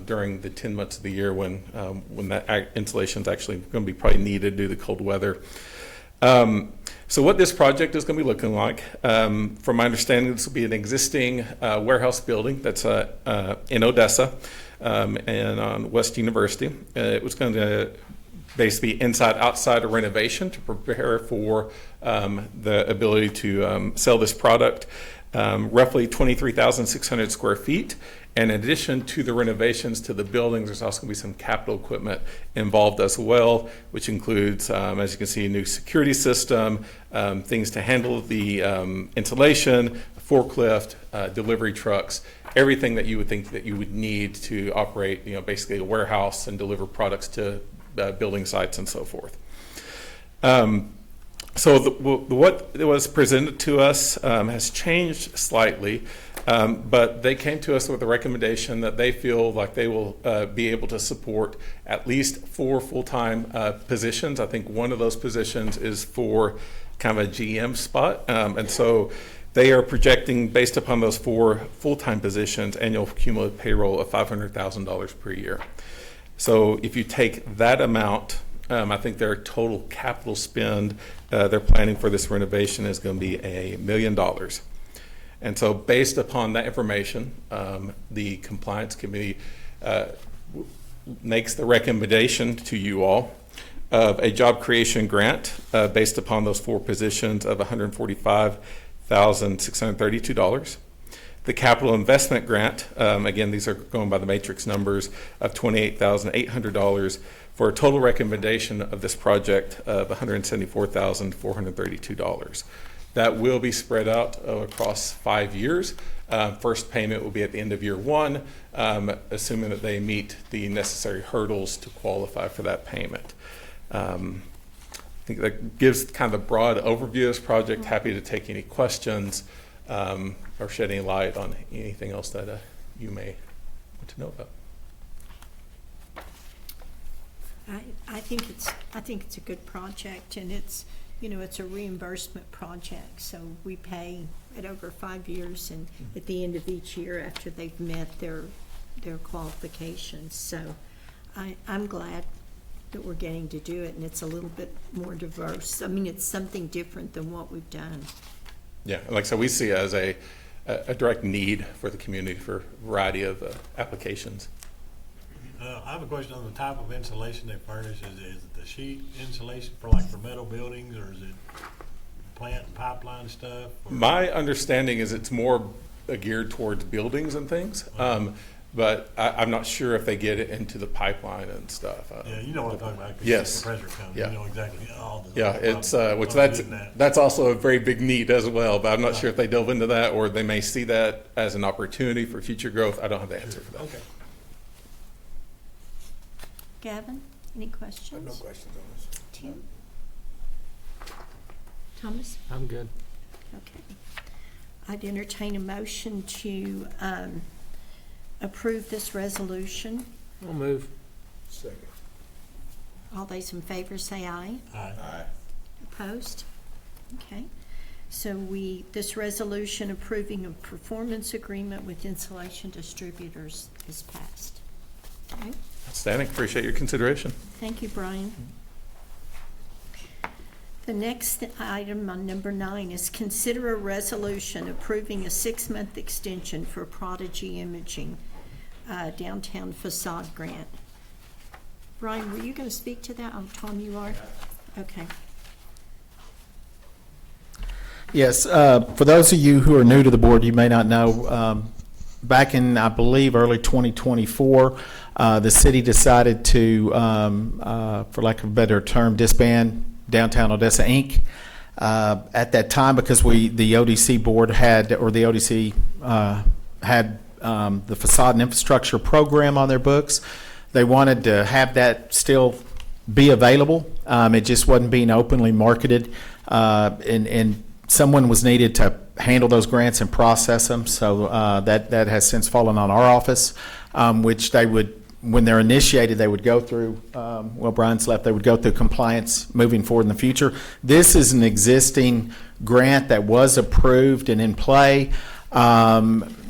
during the 10 months of the year when that insulation is actually going to be probably needed due to the cold weather. So what this project is going to be looking like, from my understanding, this will be an existing warehouse building that's in Odessa and on West University. It was going to basically inside-outside a renovation to prepare for the ability to sell this product. Roughly 23,600 square feet. And in addition to the renovations to the buildings, there's also going to be some capital equipment involved as well, which includes, as you can see, a new security system, things to handle the insulation, forklift, delivery trucks, everything that you would think that you would need to operate, basically a warehouse and deliver products to building sites and so forth. So what was presented to us has changed slightly, but they came to us with a recommendation that they feel like they will be able to support at least 4 full-time positions. I think one of those positions is for kind of a GM spot, and so they are projecting, based upon those 4 full-time positions, annual cumulative payroll of $500,000 per year. So if you take that amount, I think their total capital spend they're planning for this renovation is going to be $1 million. And so based upon that information, the compliance committee makes the recommendation to you all of a job creation grant based upon those 4 positions of $145,632. The capital investment grant, again, these are going by the matrix numbers, of $28,800 for a total recommendation of this project of $174,432. That will be spread out across 5 years. First payment will be at the end of year 1, assuming that they meet the necessary hurdles to qualify for that payment. I think that gives kind of a broad overview of this project. Happy to take any questions or shed any light on anything else that you may want to know about. I think it's a good project, and it's a reimbursement project, so we pay it over 5 years, and at the end of each year after they've met their qualifications. So I'm glad that we're getting to do it, and it's a little bit more diverse. I mean, it's something different than what we've done. Yeah, like I said, we see it as a direct need for the community for a variety of applications. I have a question on the type of insulation they furnish. Is it the sheet insulation for metal buildings, or is it plant and pipeline stuff? Or? My understanding is it's more geared towards buildings and things, but I'm not sure if they get it into the pipeline and stuff. Yeah, you know what I'm talking about. Yes. The pressure comes. Yeah. You know exactly all the. Yeah, it's which that's also a very big need as well. But I'm not sure if they delve into that, or they may see that as an opportunity for future growth. I don't have the answer for that. Okay. Gavin, any questions? I have no questions on this. Tim? Thomas? I'm good. Okay. I'd entertain a motion to approve this resolution. I'll move. Second. All those in favor say aye. Aye. Opposed? Okay. So this resolution approving a performance agreement with Insulation Distributors is passed. Okay. Outstanding. Appreciate your consideration. Thank you, Brian. The next item on number 9 is consider a resolution approving a 6-month extension for Prodigy Imaging downtown facade grant. Brian, were you going to speak to that? Oh, Tom, you are? Okay. Yes, for those of you who are new to the board, you may not know, back in, I believe, early 2024, the city decided to, for lack of a better term, disband Downtown Odessa, Inc. At that time, because the ODC board had, or the ODC had the facade and infrastructure program on their books. They wanted to have that still be available. It just wasn't being openly marketed, and someone was needed to handle those grants and process them. So that has since fallen on our office, which they would when they're initiated, they would go through, well, Brian's left, they would go through compliance moving forward in the future. This is an existing grant that was approved and in play.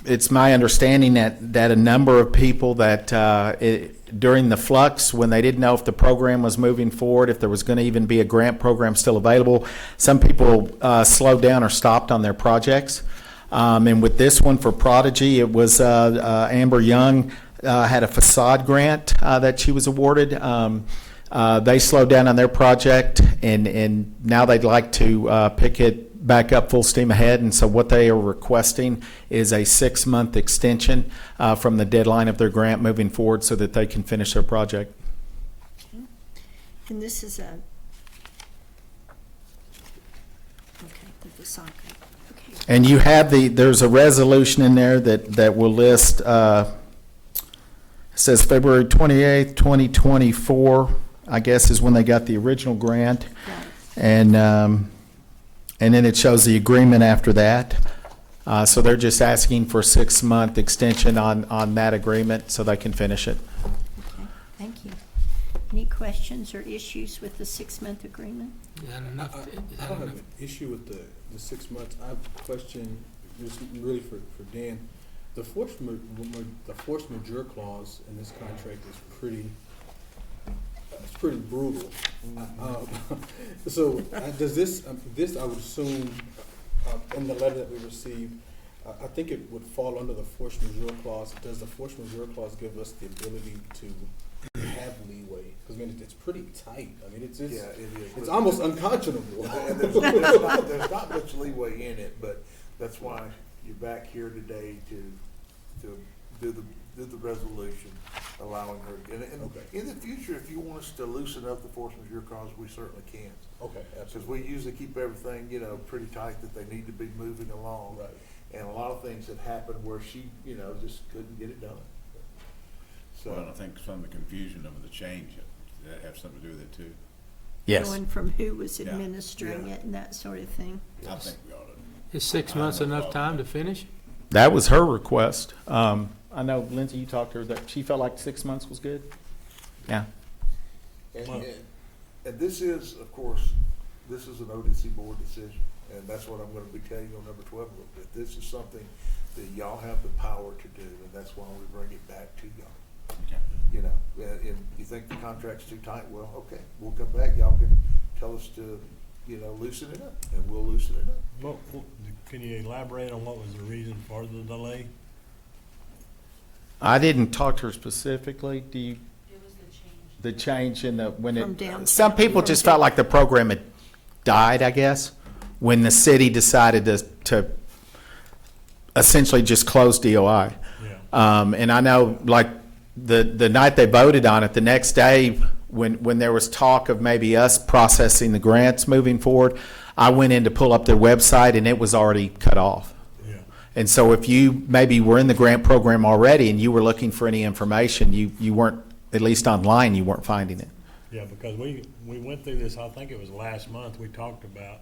It's my understanding that a number of people that during the flux, when they didn't know if the program was moving forward, if there was going to even be a grant program still available, some people slowed down or stopped on their projects. And with this one for Prodigy, it was Amber Young had a facade grant that she was awarded. They slowed down on their project, and now they'd like to pick it back up full steam ahead. And so what they are requesting is a 6-month extension from the deadline of their grant moving forward so that they can finish their project. And this is a, okay, the facade grant. Okay. And you have there's a resolution in there that will list, it says February 28th, 2024, I guess is when they got the original grant. Right. And then it shows the agreement after that. So they're just asking for a 6-month extension on that agreement so they can finish it. Okay, thank you. Any questions or issues with the 6-month agreement? I don't have an issue with the 6 months. I have a question, just really for Dan. The force majeure clause in this contract is pretty brutal. So does this I would assume in the letter that we received, I think it would fall under the force majeure clause. Does the force majeure clause give us the ability to have leeway? Because I mean, it's pretty tight. I mean, it is. It's almost unconscionable. And there's not much leeway in it, but that's why you're back here today to do the resolution, allowing her. And Okay. in the future, if you want us to loosen up the force majeure clause, we certainly can. Okay, Because absolutely. we usually keep everything, pretty tight that they need to be moving along. Right. And a lot of things had happened where she, just couldn't get it done. So. Well, I think some of the confusion of the change, that have something to do with it too. Yes. Going from who was Yeah. administering Yeah. it and that sort of thing. I think we ought to. Is 6 months enough time to finish? That was her request. I know, Lindsay, you talked to her, that she felt like 6 months was good? Yeah. And this is, of course, this is an ODC board decision, and that's what I'm gonna be telling you on number 12 a little bit. This is something that y'all have the power to do, and that's why we bring it back to y'all. Okay. And you think the contract's too tight, well, okay, we'll come back, y'all can tell us to, loosen it up, and we'll loosen it up. Well, can you elaborate on what was the reason for the delay? I didn't talk to her specifically. Do you? It was the change. The change in From downtown. some people just felt like the program had died, I guess, when the city decided to essentially just close DOI. Yeah. And I know, like, the night they voted on it, the next day, when there was talk of maybe us processing the grants moving forward, I went in to pull up their website, and it was already cut off. Yeah. And so if you maybe were in the grant program already and you were looking for any information, you weren't, at least online, you weren't finding it. Yeah, because we went through this, I think it was last month, we talked about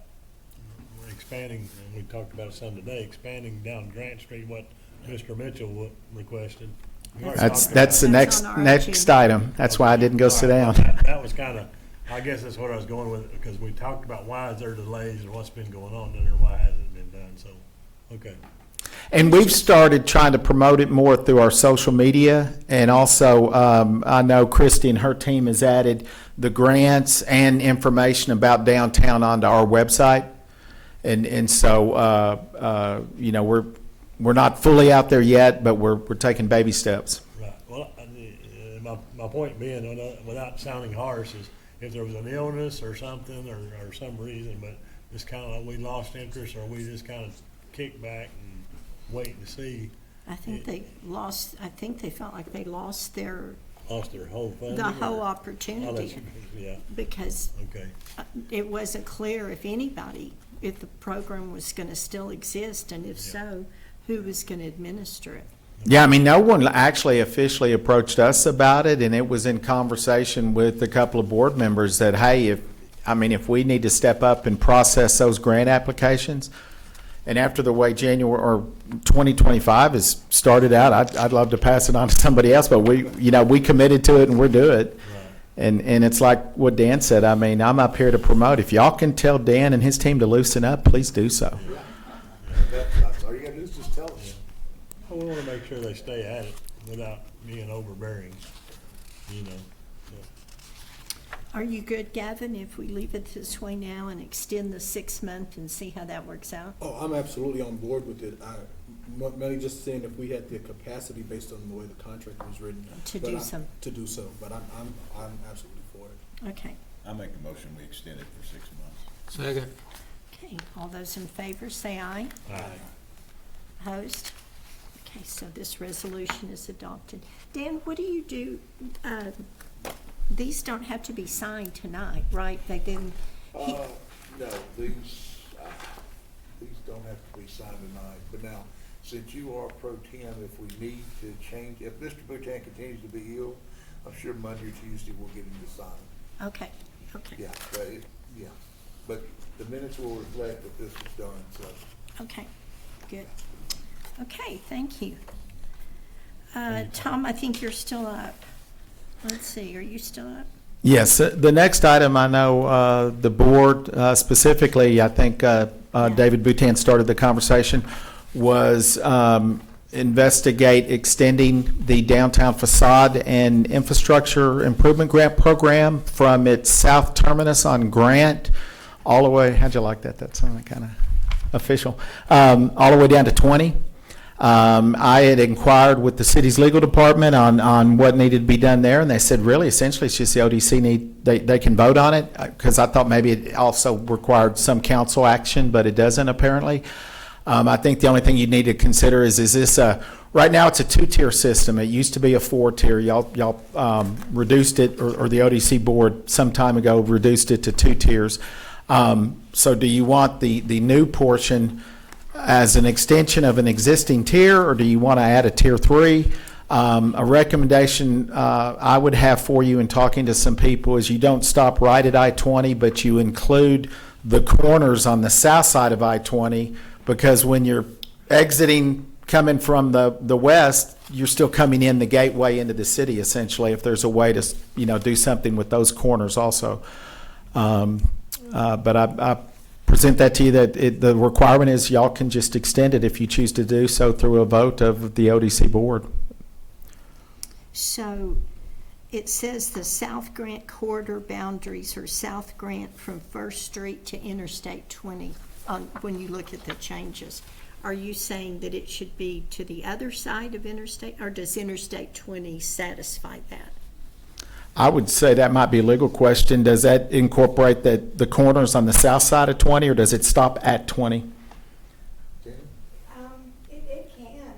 expanding, and we talked about it some today, expanding down Grant Street, what Mr. Mitchell requested. We already That's talked the about That's next on our next agenda. item. That's why I didn't go sit down. That was kind of, I guess that's what I was going with, because we talked about why is there delays or what's been going on down there, why hasn't it been done, so, okay. And we've started trying to promote it more through our social media. And also, I know Christy and her team has added the grants and information about downtown onto our website. And so, we're not fully out there yet, but we're taking baby steps. Right, well, my point being, without sounding harsh, is if there was an illness or something, or some reason, but it's kind of like we lost interest, or we just kind of kicked back and waiting to see. I think they felt like they lost their Whole funding? the whole or- Oh, opportunity that's, yeah, because okay. it wasn't clear if the program was going to still exist, and if so, who was going to administer it. Yeah, I mean, no one actually officially approached us about it, and it was in conversation with a couple of board members that, hey, if we need to step up and process those grant applications, And after the way January or 2025 has started out, I'd love to pass it on to somebody else, but we committed to it and we're doing it. And it's like what Dan said, I mean, I'm up here to promote. If y'all can tell Dan and his team to loosen up, please do so. That's all you gotta do is just tell us. We wanna make sure they stay at it without being overbearing, you know. Are you good, Gavin, if we leave it this way now and extend the 6 month and see how that works out? Oh, I'm absolutely on board with it. Mainly just saying if we had the capacity based on the way the contract was written. To but do so. To do so, but I'm absolutely for it. Okay. I make a motion, we extend it for 6 months. Second. Okay, all those in favor say aye. Aye. Opposed? Okay, so this resolution is adopted. Dan, what do you do? These don't have to be signed tonight, right? They didn't. No, these don't have to be signed tonight, but now, since you are pro tem, if we need to change, if Mr. Boutin continues to be ill, I'm sure Monday or Tuesday we'll get him to sign. Okay, okay. Yeah, but the minutes will reflect that this is done, so. Okay, good. Okay, thank you. Tom, I think you're still up. Let's see, are you still up? Yes, the next item, I know the board, specifically, I think David Boutin started the conversation, was investigate extending the downtown facade and infrastructure improvement grant program from its south terminus on Grant all the way, how'd you like that? That sounded kind of official. All the way down to 20. I had inquired with the city's legal department on what needed to be done there, and they said really essentially it's just the ODC they can vote on it, because I thought maybe it also required some council action, but it doesn't apparently. I think the only thing you need to consider is this right now it's a 2-tier system. It used to be a 4-tier. Y'all reduced it, or the ODC board some time ago reduced it to 2 tiers. So do you want the new portion as an extension of an existing tier, or do you want to add a tier 3? A recommendation I would have for you in talking to some people is you don't stop right at I-20, but you include the corners on the south side of I-20, because when you're exiting, coming from the west, you're still coming in the gateway into the city, essentially, if there's a way to, do something with those corners also. But I present that to you that the requirement is y'all can just extend it if you choose to do so through a vote of the ODC board. So it says the South Grant corridor boundaries are South Grant from First Street to Interstate 20 when you look at the changes. Are you saying that it should be to the other side of Interstate, or does Interstate 20 satisfy that? I would say that might be a legal question. Does that incorporate the corners on the south side of 20, or does it stop at 20? It can.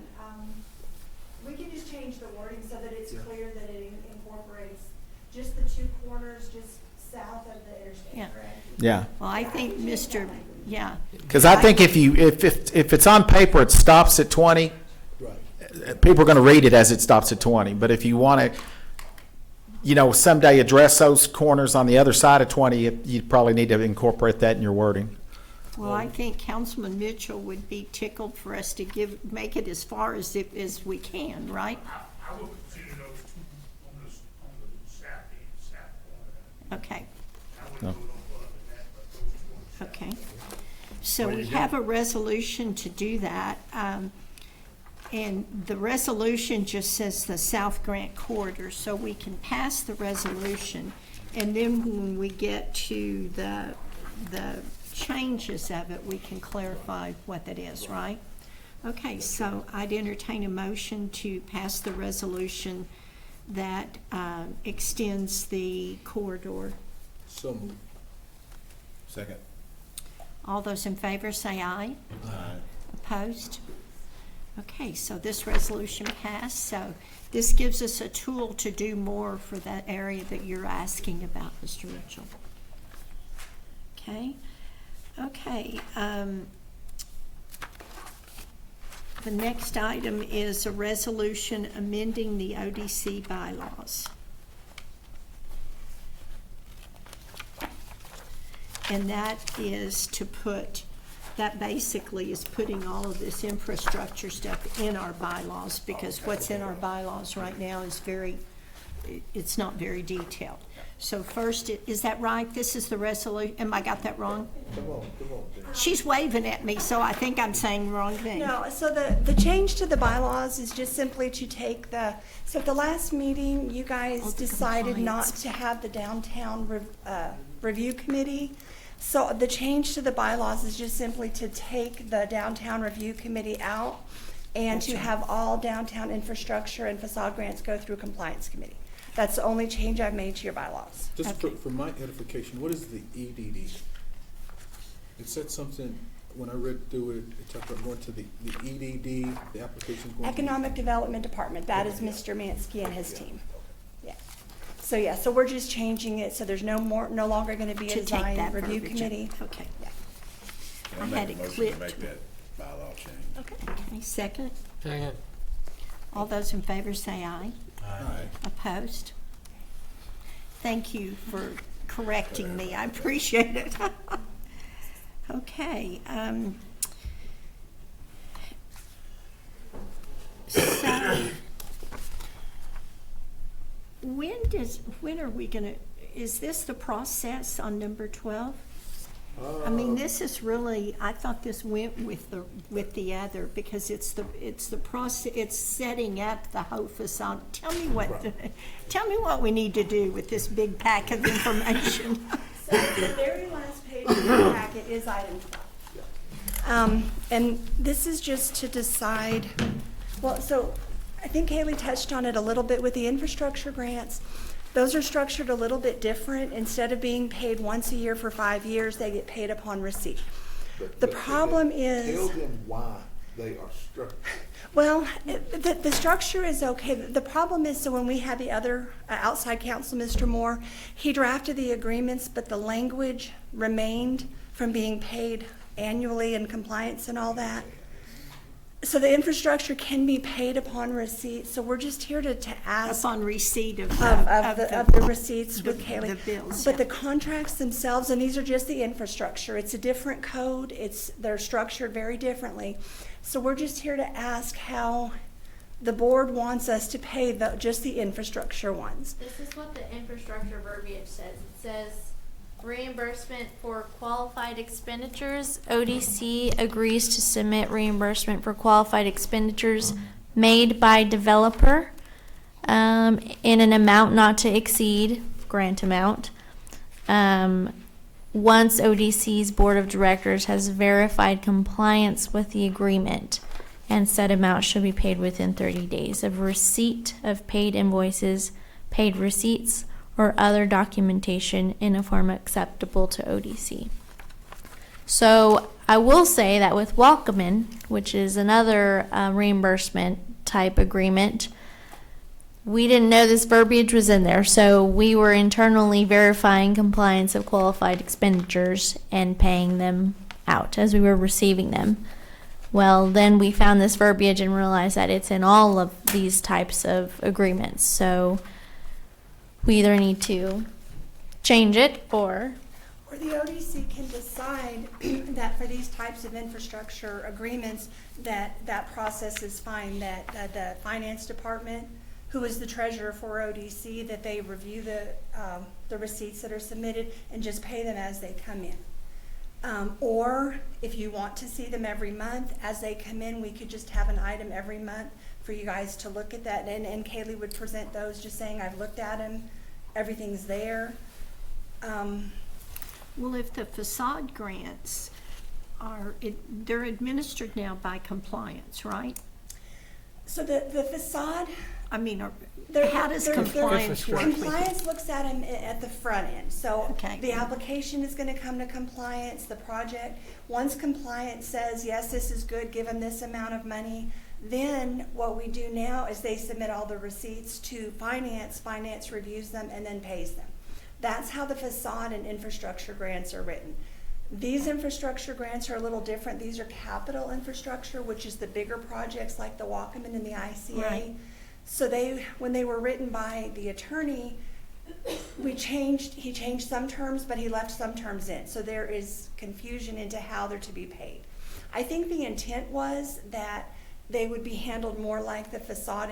We can just change the wording so that it's clear that it incorporates just the 2 corners just south of the interstate, Yeah. correct? Yeah. Well, I think yeah. Because I think if it's on paper, it stops at 20, Right. people are going to read it as it stops at 20. But if you want to, someday address those corners on the other side of 20, you probably need to incorporate that in your wording. Well, I think Councilman Mitchell would be tickled for us to make it as far as we can, right? I will consider those 2 on the south corner. Okay, I wouldn't go no further than that, but those 2 on the south. okay. So we have a resolution to do that. And the resolution just says the South Grant corridor, so we can pass the resolution. And then when we get to the changes of it, we can clarify what that is, right? Okay, so I'd entertain a motion to pass the resolution that extends the corridor. So moved. Second. All those in favor say aye. Aye. Opposed? Okay, so this resolution passed, so this gives us a tool to do more for that area that you're asking about, Mr. Mitchell. Okay, the next item is a resolution amending the ODC bylaws. And that is to put that basically is putting all of this infrastructure stuff in our bylaws, because what's in our bylaws right now is it's not very detailed. So first, is that right? This is the resolution, am I got that wrong? Come on, Dan. She's waving at me, so I think I'm saying the wrong thing. No, so the change to the bylaws is just simply to take so at the last meeting, you guys the decided not compliance. to have the downtown review committee. So the change to the bylaws is just simply to take the downtown review committee out and to have all downtown infrastructure and facade grants go through compliance committee. That's the only change I've made to your bylaws. Just for my edification, what is the EDD? It said something, when I read through it, it talked about going to the EDD, the application going. Economic Development Department, that is Mr. Mansky and his team. Yeah. So, yeah, so we're just changing it, so there's no longer gonna be a To take design that review verbiage committee. out. Okay. Yeah. Can I make had a it motion to clipped. make that bylaw change? Okay, second. Second. All those in favor say aye. Aye. Opposed? Thank you for correcting me, I appreciate it. Okay, so, when are we gonna, is this the process on number 12? I mean, this is really, I thought this went with the other, because it's the process, it's setting up the whole facade. Tell me what we need to do with this big pack of information. So the very last page of the packet is item 12. And this is just to decide, well, so I think Haley touched on it a little bit with the infrastructure grants. Those are structured a little bit different. Instead of being paid once a year for 5 years, they get paid upon receipt. The problem is. Tell them why they are structured. Well, the structure is okay. The problem is, so when we had the other outside counsel, Mr. Moore, he drafted the agreements, but the language remained from being paid annually in compliance and all that. So the infrastructure can be paid upon receipt, so we're just here to ask. Upon receipt of the receipts with Kaylee. the bills, But yeah. the contracts themselves, and these are just the infrastructure, it's a different code, they're structured very differently. So we're just here to ask how the board wants us to pay just the infrastructure ones. This is what the infrastructure verbiage says. It says reimbursement for qualified expenditures. ODC agrees to submit reimbursement for qualified expenditures made by developer in an amount not to exceed grant amount. Once ODC's board of directors has verified compliance with the agreement, and said amount should be paid within 30 days of receipt of paid invoices, paid receipts, or other documentation in a form acceptable to ODC. So I will say that with Welcomin, which is another reimbursement type agreement, we didn't know this verbiage was in there, so we were internally verifying compliance of qualified expenditures and paying them out as we were receiving them. Well, then we found this verbiage and realized that it's in all of these types of agreements. So we either need to change it or the ODC can decide that for these types of infrastructure agreements, that process is fine, that the finance department, who is the treasurer for ODC, that they review the receipts that are submitted and just pay them as they come in. Or if you want to see them every month as they come in, we could just have an item every month for you guys to look at that. And Kaylee would present those, just saying, I've looked at them, everything's there. Well, if the facade grants they're administered now by compliance, right? So the facade, I mean, They're- how does they're- compliance work? with it? compliance looks at them at the front end. So Okay. the application is gonna come to compliance, the project. Once compliance says, yes, this is good, give them this amount of money, then what we do now is they submit all the receipts to finance, finance reviews them and then pays them. That's how the facade and infrastructure grants are written. These infrastructure grants are a little different. These are capital infrastructure, which is the bigger projects like the Walkman and the ICA. Right. So when they were written by the attorney, he changed some terms, but he left some terms in. So there is confusion into how they're to be paid. I think the intent was that they would be handled more like the facade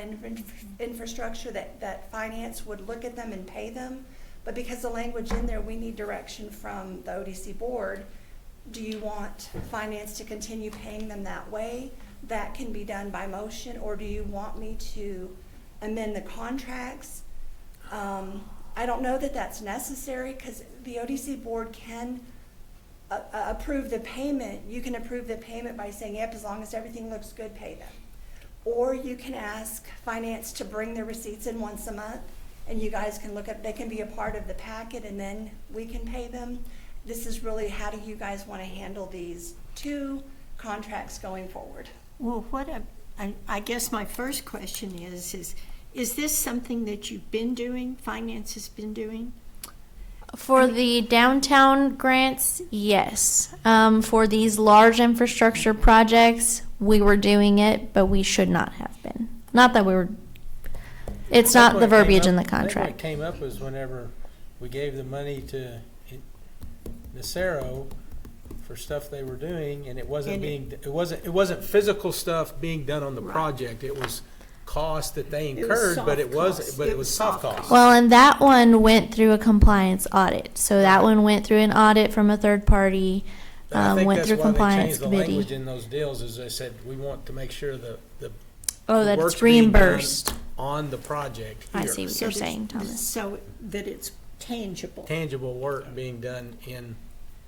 infrastructure, that finance would look at them and pay them. But because the language in there, we need direction from the ODC board. Do you want finance to continue paying them that way? That can be done by motion, or do you want me to amend the contracts? I don't know that that's necessary, because the ODC board can approve the payment. You can approve the payment by saying, yep, as long as everything looks good, pay them. Or you can ask finance to bring their receipts in once a month, and you guys can look at, they can be a part of the packet, and then we can pay them. This is really, how do you guys want to handle these two contracts going forward? Well, I guess my first question is this something that you've been doing, finance has been doing? For the downtown grants, yes. For these large infrastructure projects, we were doing it, but we should not have been. Not that we were, it's not the verbiage in the What contract. came up was whenever we gave the money to Nacero for stuff they were doing, and it wasn't it wasn't physical stuff being done on the Right. project. It was cost that they It was incurred, but soft it was costs. but It it was was soft soft costs. Well, and that one went through a compliance audit. So that one went through an audit from a third party, And I think went that's through why they compliance changed the language committee. in those deals, is they said, we want to make sure the Oh, that work's it's being done reimbursed. on the project I here. see what So you're that- saying, Thomas. So that it's tangible. Tangible work being done in,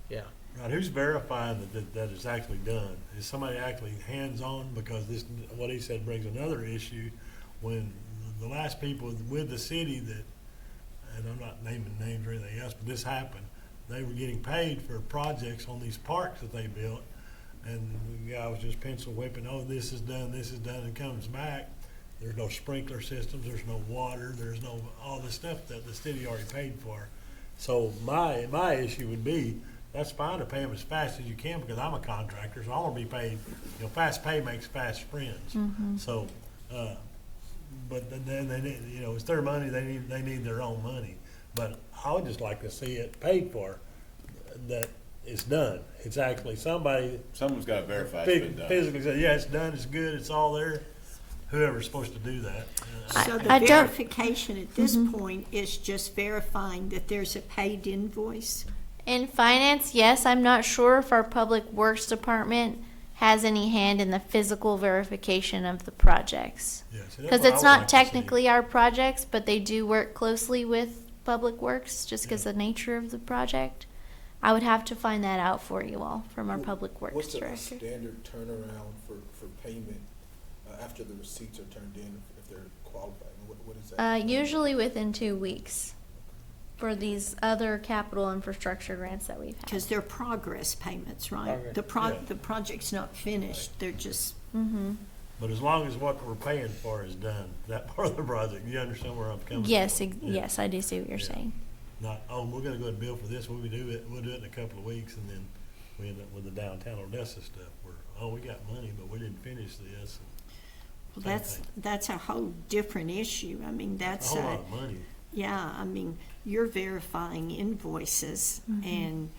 yeah. Right, who's verifying that it's actually done? Is somebody actually hands-on? Because this, what he said brings another issue, when the last people with the city that, and I'm not naming names or anything else, but this happened, they were getting paid for projects on these parks that they built, and the guy was just pencil whipping, oh, this is done, and comes back, there's no sprinkler systems, there's no water, there's no, all the stuff that the city already paid for. So my issue would be, that's fine to pay them as fast as you can, because I'm a contractor, so I want to be paid, fast pay makes fast friends. So, but then they need, it's their money, they need their own money. But I would just like to see it paid for, that it's done. It's actually somebody Someone's got to verify it's been done. physically said, yeah, it's done, it's good, it's all there. Whoever's supposed to do that. So the I don't- verification at this point is just verifying that there's a paid invoice? In finance, yes, I'm not sure if our public works department has any hand in the physical verification of the projects. Yeah, see, that's Because what I it's would not like to see. technically our projects, but they do work closely with public works, just because the nature of the project. I would have to find that out for you all from our public works What's the director. standard turnaround for payment after the receipts are turned in, if they're qualified? What is that? Usually within 2 weeks for these other capital infrastructure grants that we've Because had. they're progress payments, right? Progress, yeah. The project's not finished, they're just, Mm-hmm. But as long as what we're paying for is done, that part of the project, you understand where I'm coming from? Yes, Yeah. yes, I do see what you're Yeah. saying. Not, oh, we're gonna go and bill for this, we'll do it in a couple of weeks, and then we end up with the downtown Odessa stuff, where, oh, we got money, but we didn't finish this. well, Same that's, thing. that's a whole different issue. I mean, A that's, whole lot of money. yeah, I mean, you're verifying invoices and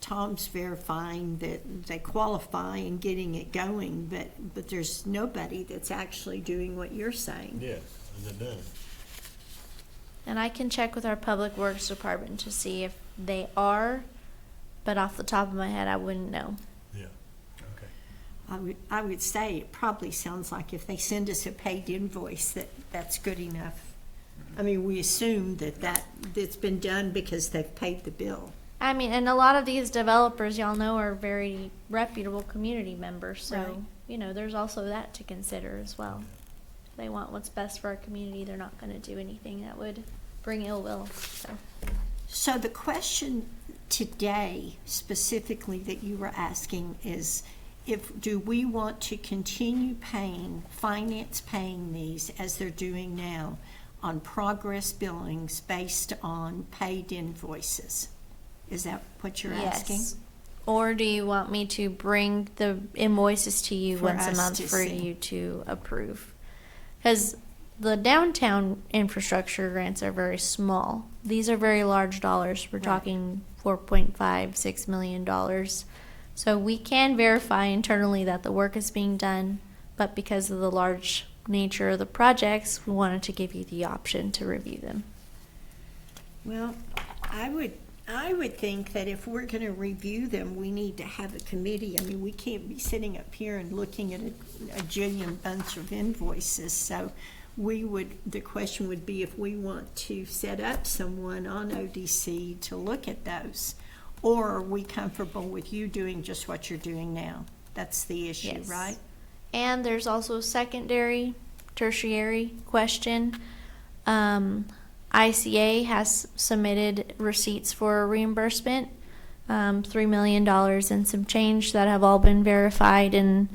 Tom's verifying that they qualify and getting it going, but there's nobody that's actually doing what you're saying. Yeah, is it done? And I can check with our public works department to see if they are, but off the top of my head, I wouldn't know. Yeah, okay. I would say it probably sounds like if they send us a paid invoice, that's good enough. I mean, we assume that's been done because they've paid the bill. I mean, and a lot of these developers, y'all know, are very reputable community members, so, Right. there's also that to consider as well. If they want what's best for our community, they're not gonna do anything that would bring ill will, so. So the question today specifically that you were asking is, do we want to continue finance paying these as they're doing now on progress billings based on paid invoices? Is that what you're asking? Yes. Or do you want me to bring the invoices to you For once a us month to for see. you to approve? Because the downtown infrastructure grants are very small. These are very large dollars. We're Right. talking $4.5, $6 million So we can verify internally that the work is being done, but because of the large nature of the projects, we wanted to give you the option to review them. Well, I would think that if we're gonna review them, we need to have a committee. I mean, we can't be sitting up here and looking at a jillion bunch of invoices. So the question would be if we want to set up someone on ODC to look at those, or are we comfortable with you doing just what you're doing now? That's the issue, Yes. right? And there's also a secondary, tertiary question. ICA has submitted receipts for reimbursement, $3 million and some change that have all been verified and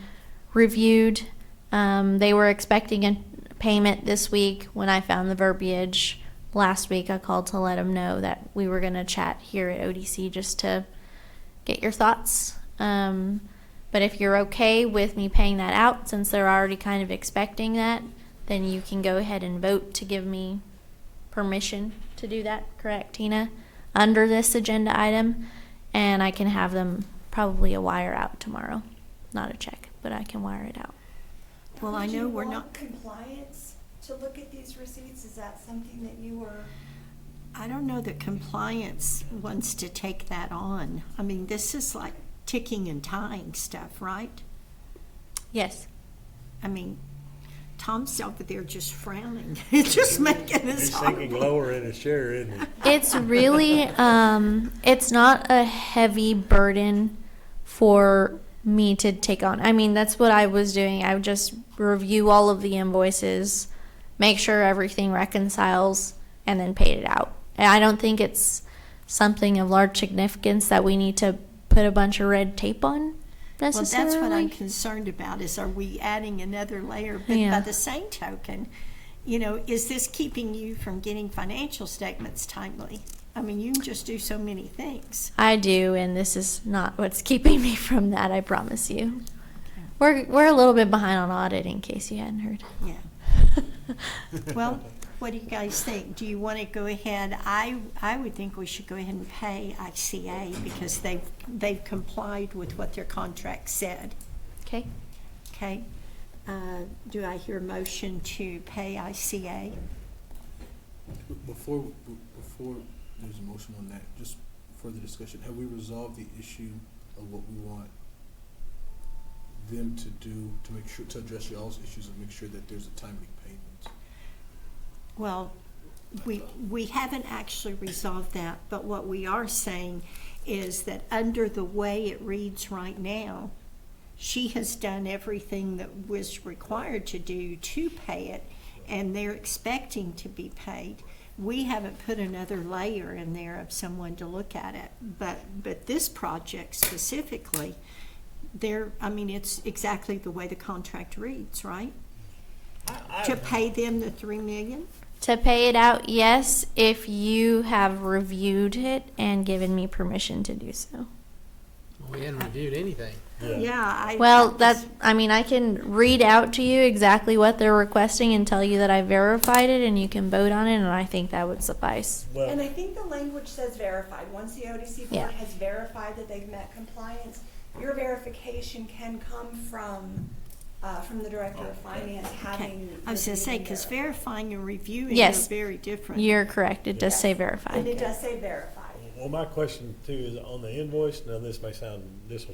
reviewed. They were expecting a payment this week. When I found the verbiage last week, I called to let them know that we were going to chat here at ODC just to get your thoughts. But if you're okay with me paying that out, since they're already kind of expecting that, then you can go ahead and vote to give me permission to do that, correct, Tina? Under this agenda item, and I can have them probably a wire out tomorrow. Not a check, but I can wire it out. Well, I know we're not. Would you want compliance to look at these receipts? Is that something that you were? I don't know that compliance wants to take that on. I mean, this is like ticking and tying stuff, right? Yes. I mean, Tom's over there just frowning. It's just making us He's sinking horrible. lower in his chair, isn't he? It's really, it's not a heavy burden for me to take on. I mean, that's what I was doing. I would just review all of the invoices, make sure everything reconciles, and then paid it out. And I don't think it's something of large significance that we need to put a bunch of red tape on Well, necessarily. that's what I'm concerned about, is are we adding another layer? But Yeah. by the same token, is this keeping you from getting financial statements timely? I mean, you can just do so many things. I do, and this is not what's keeping me from that, I promise you. We're a little bit behind on audit, in case you hadn't heard. Yeah. Well, what do you guys think? Do you want to go ahead? I would think we should go ahead and pay ICA because they've complied with what their contract said. Okay. Okay. Do I hear a motion to pay ICA? Before there's a motion on that, just further discussion, have we resolved the issue of what we want them to do to make sure, to address y'all's issues and make sure that there's a timely payment? Well, we haven't actually resolved that, but what we are saying is that under the way it reads right now, she has done everything that was required to do to pay it, and they're expecting to be paid. We haven't put another layer in there of someone to look at it, but this project specifically, it's exactly the way the contract reads, right? To pay them the $3 million? To pay it out, yes, if you have reviewed it and given me permission to do so. We hadn't reviewed anything. Yeah. Well, I can read out to you exactly what they're requesting and tell you that I verified it, and you can vote on it, and I think that would suffice. And Well, I think the language says verified. Once the ODC Yeah. board has verified that they've met compliance, your verification can come from the director of finance Okay, having. I was gonna say, because reviewed verifying and reviewing are Yes. very different. You're correct, it does say and verified. it does say verified. well, my question too is on the invoice. Now, this will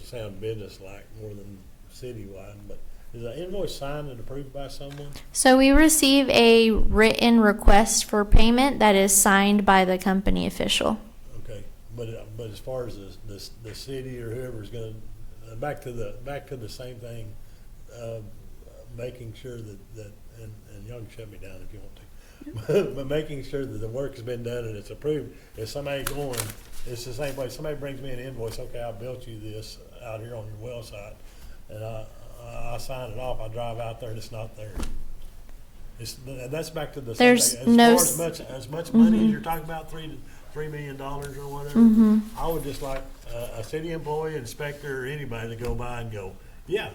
sound business-like more than citywide, but is the invoice signed and approved by someone? So we receive a written request for payment that is signed by the company official. Okay, but as far as the city or whoever's gonna, back to the same thing, making sure that and y'all can shut me down if you want to, but making sure that the work has been done and it's approved. If somebody it's the same way. Somebody brings me an invoice. Okay, I built you this out here on your well site, and I sign it off. I drive out there and it's not there. That's back to the same There's thing. no As much money as you're talking about, $3 million or whatever. I would just like a city employee, inspector, or anybody to go by and go, yeah,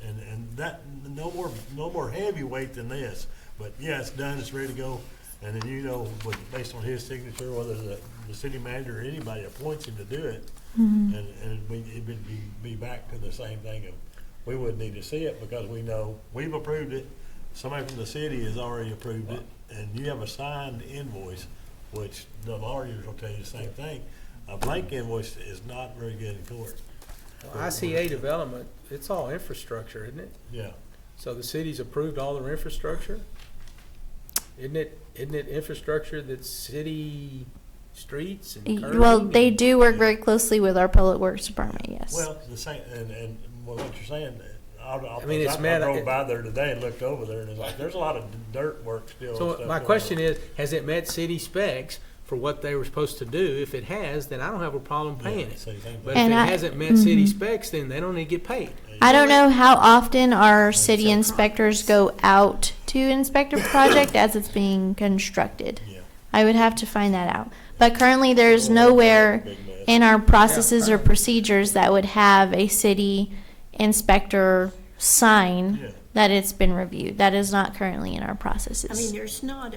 and that no more heavyweight than this. But yeah, it's done. It's ready to go. And then based on his signature, whether the city manager or anybody appoints him to do it, and it would be back to the same thing of, we wouldn't need to see it because we know we've approved it, somebody from the city has already approved it, and you have a signed invoice, which the lawyers will tell you the same thing. A blank invoice is not very good in court. ICA development, it's all infrastructure, isn't it? Yeah. So the city's approved all their infrastructure? Isn't it infrastructure that's city streets and curbing? Well, they do work very closely with our public works department, yes. Well, the same, and what you're saying, I it's drove by there today and looked over there, and it's like, there's a lot of dirt work still. and So stuff my going question on. is, has it met city specs for what they were supposed to do? If it has, then I don't have a problem paying Yeah, it. same thing. But And if it I- hasn't met city specs, then they don't need to get paid. I don't know how often our city inspectors go out to inspect a project as it's being constructed. Yeah. I would have to find that out. But currently, there's nowhere Big mess. in our processes or procedures that would have a city inspector Yeah. sign that it's been reviewed. That is not currently in our I mean, processes. there's not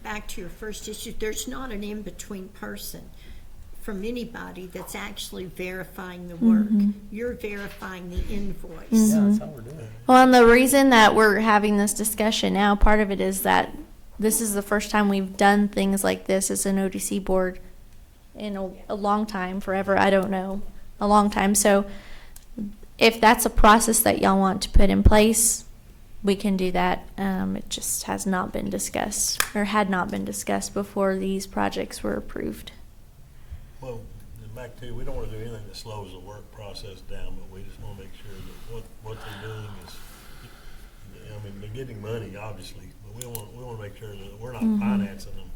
back to your first issue, there's not an in-between person from anybody that's actually verifying the work. You're verifying the invoice. Yeah, that's all we're doing. Well, and the reason that we're having this discussion now, part of it is that this is the first time we've done things like this as an ODC board in a long time, forever, I don't know, a long time. So if that's a process that y'all want to put in place, we can do that. It just has not been discussed, or had not been discussed before these projects were approved. Well, back to, we don't want to do anything that slows the work process down, but we just want to make sure that what they're doing is, I mean, they're getting money, obviously, but we want to make sure that we're not financing them,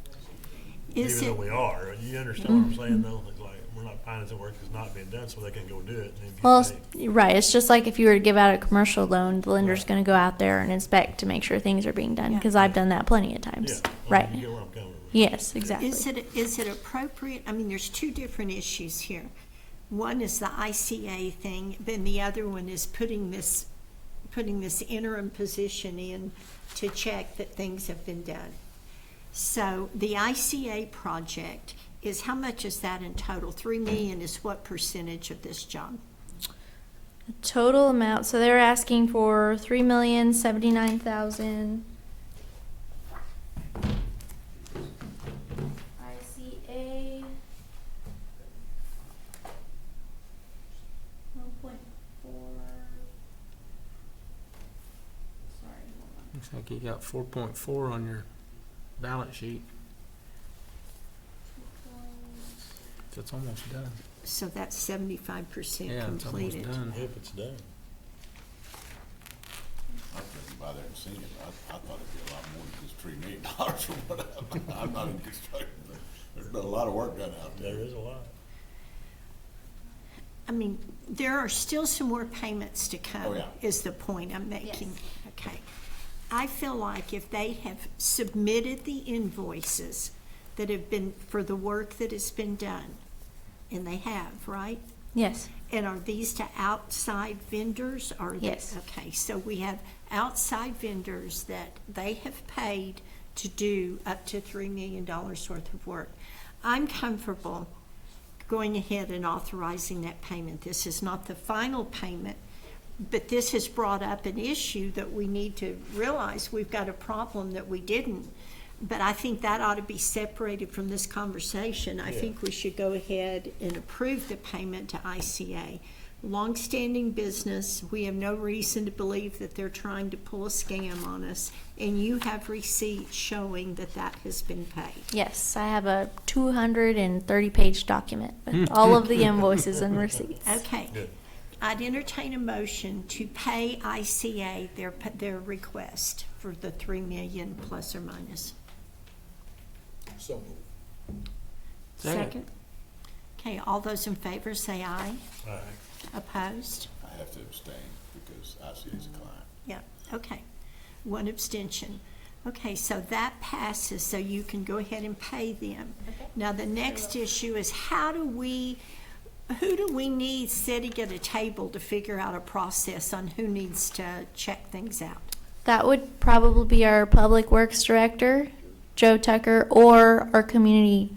Is even it, though we are. You understand what I'm saying, though? It's like, we're not financing work that's not being done so they can go do it and then Well, get paid. right, it's just like if you were to give out a commercial loan, the lender's gonna go out there and inspect to make sure things are being done, because I've done that plenty of Yeah, times. well, Right, you get where I'm coming from. yes, exactly. is it appropriate, I mean, there's two different issues here. One is the ICA thing, then the other one is putting this interim position in to check that things have been done. So the ICA project is, how much is that in total? 3 million is what percentage of this job? Total amount, so they're asking for 3,079,000. ICA. 1.4. Sorry, hold on. Looks like you got 4.4 on your balance sheet. So it's almost done. So that's 75% Yeah, it's almost completed. done. If it's done. I couldn't by there and seen it. I thought it'd be a lot more than just $3 million or whatever. I'm not in construction, but there's been a lot of work done out there. There is a lot. I mean, there are still some more payments to come, Oh, yeah. is the point I'm making. Okay. I feel like if they have submitted the invoices that have been, for the work that has been done, and they have, right? Yes, And are these to outside vendors, or? Yes. Okay, so we have outside vendors that they have paid to do up to $3 million worth of work. I'm comfortable going ahead and authorizing that payment. This is not the final payment, but this has brought up an issue that we need to realize we've got a problem that we didn't. But I think that ought to be separated from this conversation. I think we should go ahead and approve the payment to ICA. Longstanding business, we have no reason to believe that they're trying to pull a scam on us, and you have receipts showing that that has been paid. yes, I have a 230-page document with all of the invoices and receipts. Okay. Good. I'd entertain a motion to pay ICA their request for the 3 million plus or minus. So moved. Second. Okay, all those in favor say aye. All right. Opposed? I have to abstain because ICA is a client. Yeah, okay. One abstention. Okay, so that passes, so you can go ahead and pay them. Now, the next issue is who do we need sitting at a table to figure out a process on who needs to check things out? That would probably be our public works director, Joe Tucker, or our community,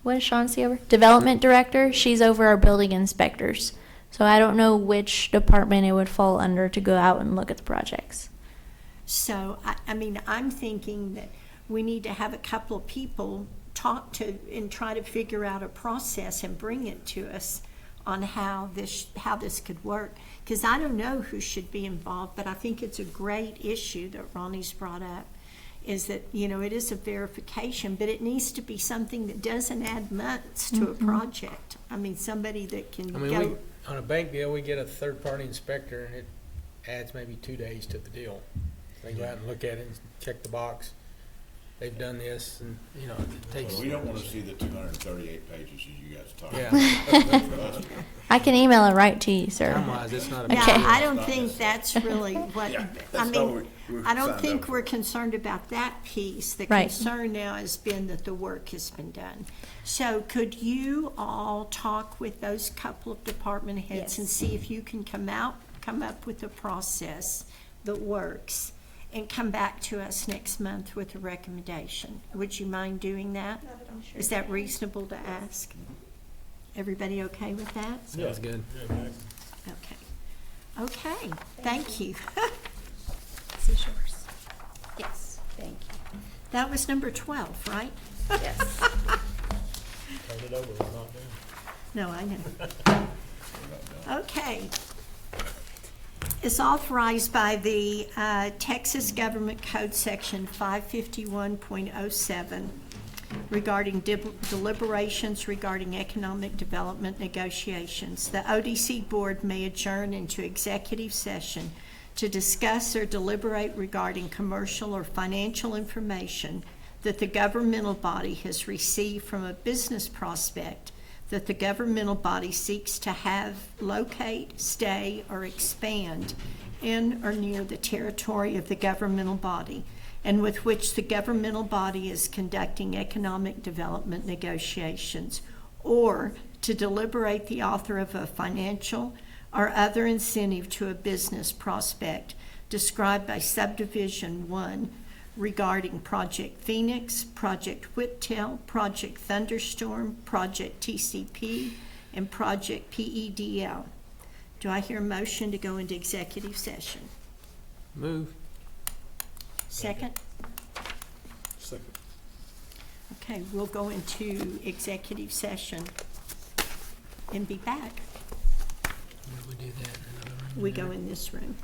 what is Chauncey over? Development Director. She's over our building inspectors. So I don't know which department it would fall under to go out and look at the projects. So, I mean, I'm thinking that we need to have a couple of people talk to and try to figure out a process and bring it to us on how this could work. Because I don't know who should be involved, but I think it's a great issue that Ronnie's brought up, is that, it is a verification, but it needs to be something that doesn't add months to a project. I mean, somebody that can go. On a bank deal, we get a third-party inspector, and it adds maybe 2 days to the deal. They go out and look at it and check the box. They've done this, and, it takes. Well, we don't wanna see the 238 pages you guys talk about. Yeah. I can email it right to you, sir. Time-wise, it's not a big Yeah, Okay. deal. I don't think that's really what, I that's not mean, what we I don't signed think up for. we're concerned about that piece. The Right. concern now has been that the work has been done. So could you all talk with those couple of department heads and Yes. see if you can come up with a process that works and come back to us next month with a recommendation? Would you mind doing that? Is that reasonable to ask? Everybody okay with that? Sounds good. Okay. Okay, thank you. This is yours. Yes, thank you. That was number 12, right? Yes. Turn it over, we're not done. No, I know. Okay. It's authorized by the Texas Government Code Section 551.07 regarding deliberations regarding economic development negotiations. The ODC Board may adjourn into executive session to discuss or deliberate regarding commercial or financial information that the governmental body has received from a business prospect that the governmental body seeks to have, locate, stay, or expand in or near the territory of the governmental body, and with which the governmental body is conducting economic development negotiations, or to deliberate the offer of a financial or other incentive to a business prospect described by subdivision 1 regarding Project Phoenix, Project Whiptail, Project Thunderstorm, Project TCP, and Project PEDL. Do I hear a motion to go into executive session? Move. Second? Second. Okay, we'll go into executive session and be back. Where do we do that? In another room? We go in this room.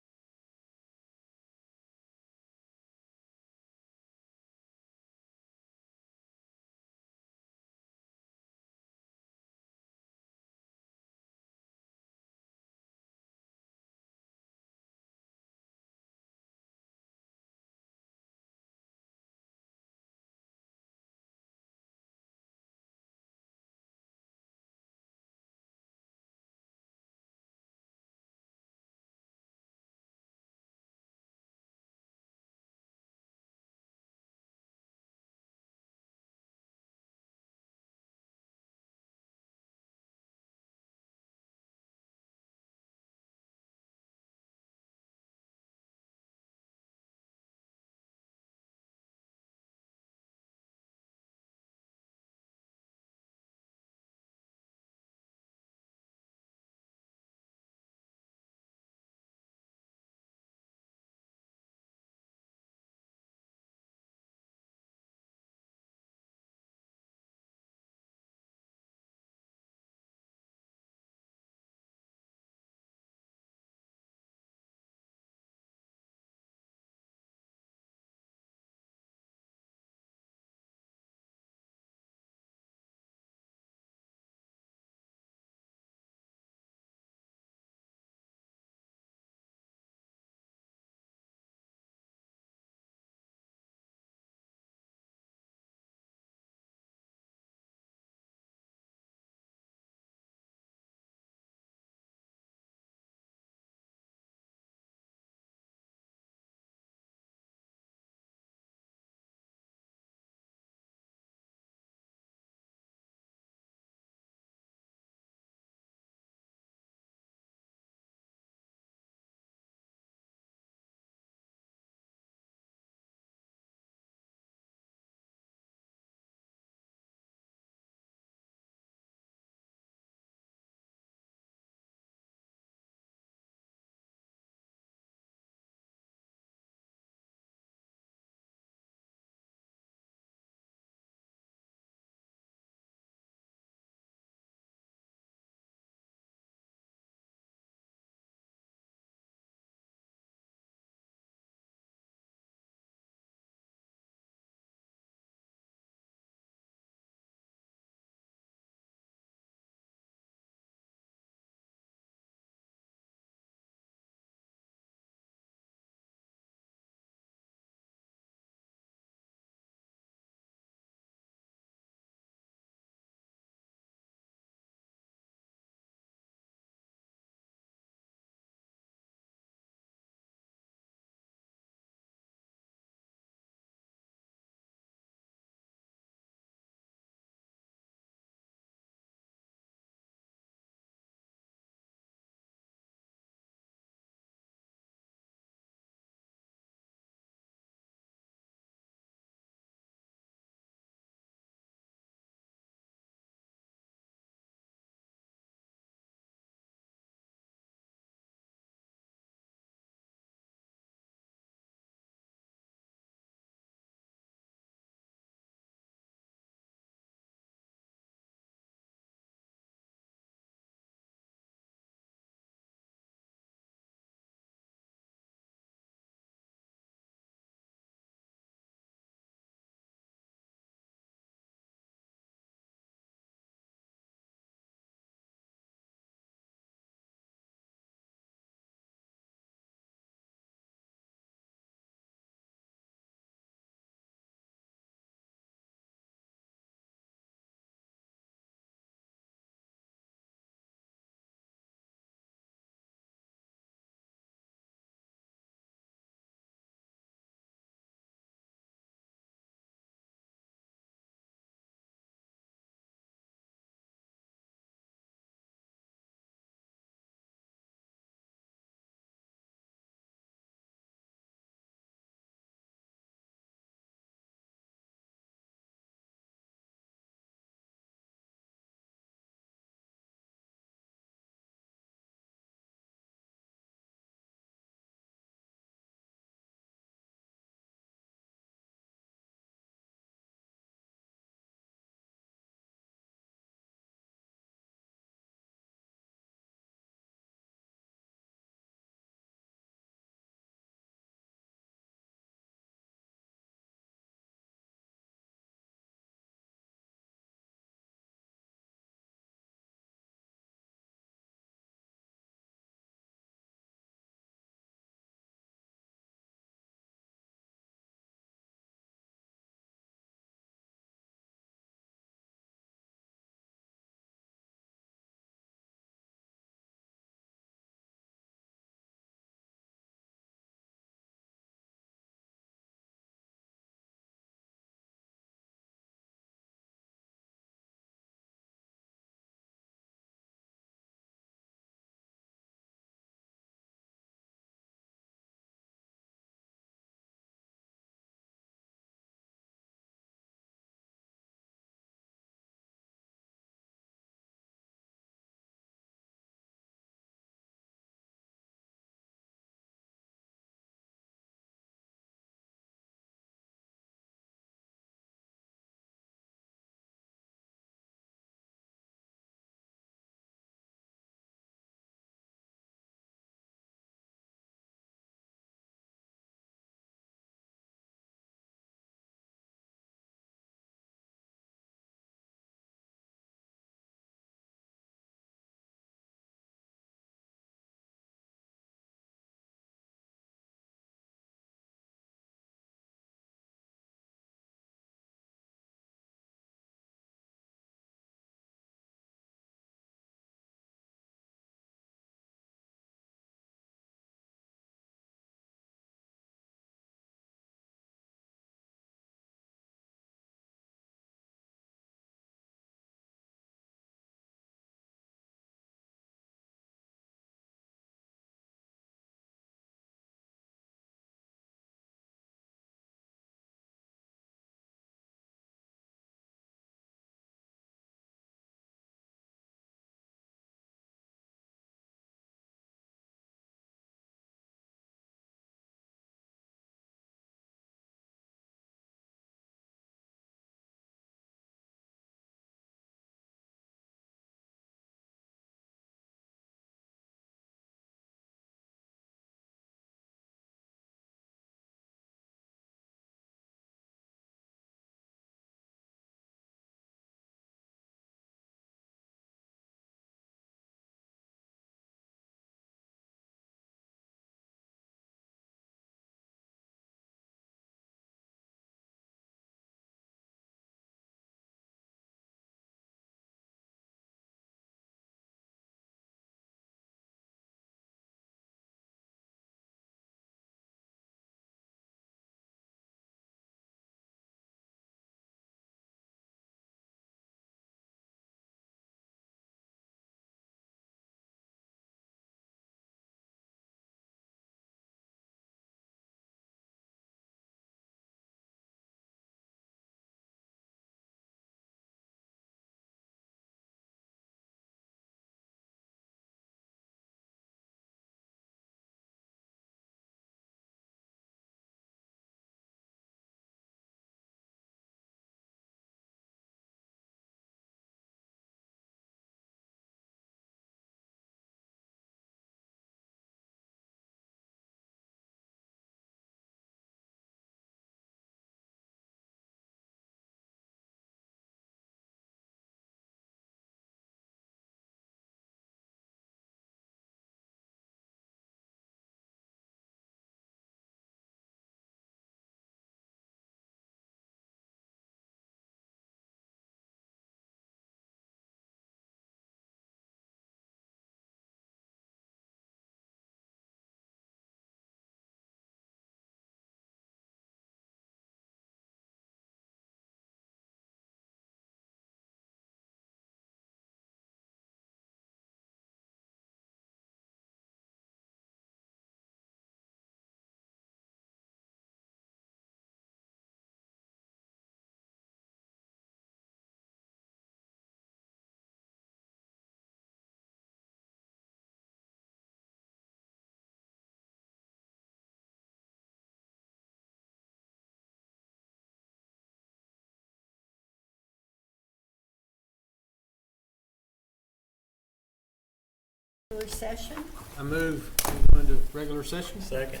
regular session. I move, we go into regular session. Second.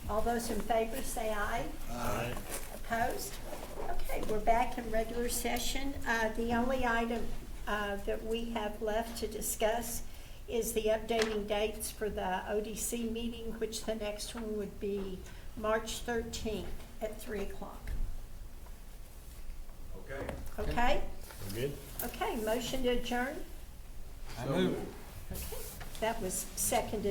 All those in favor say aye. Aye. Opposed? Okay, we're back in regular session. The only item that we have left to discuss is the updating dates for the ODC meeting, which the next one would be March 13th at 3 o'clock. Okay. Okay? We're good? Okay, motion to adjourn? I move. Okay, that was seconded.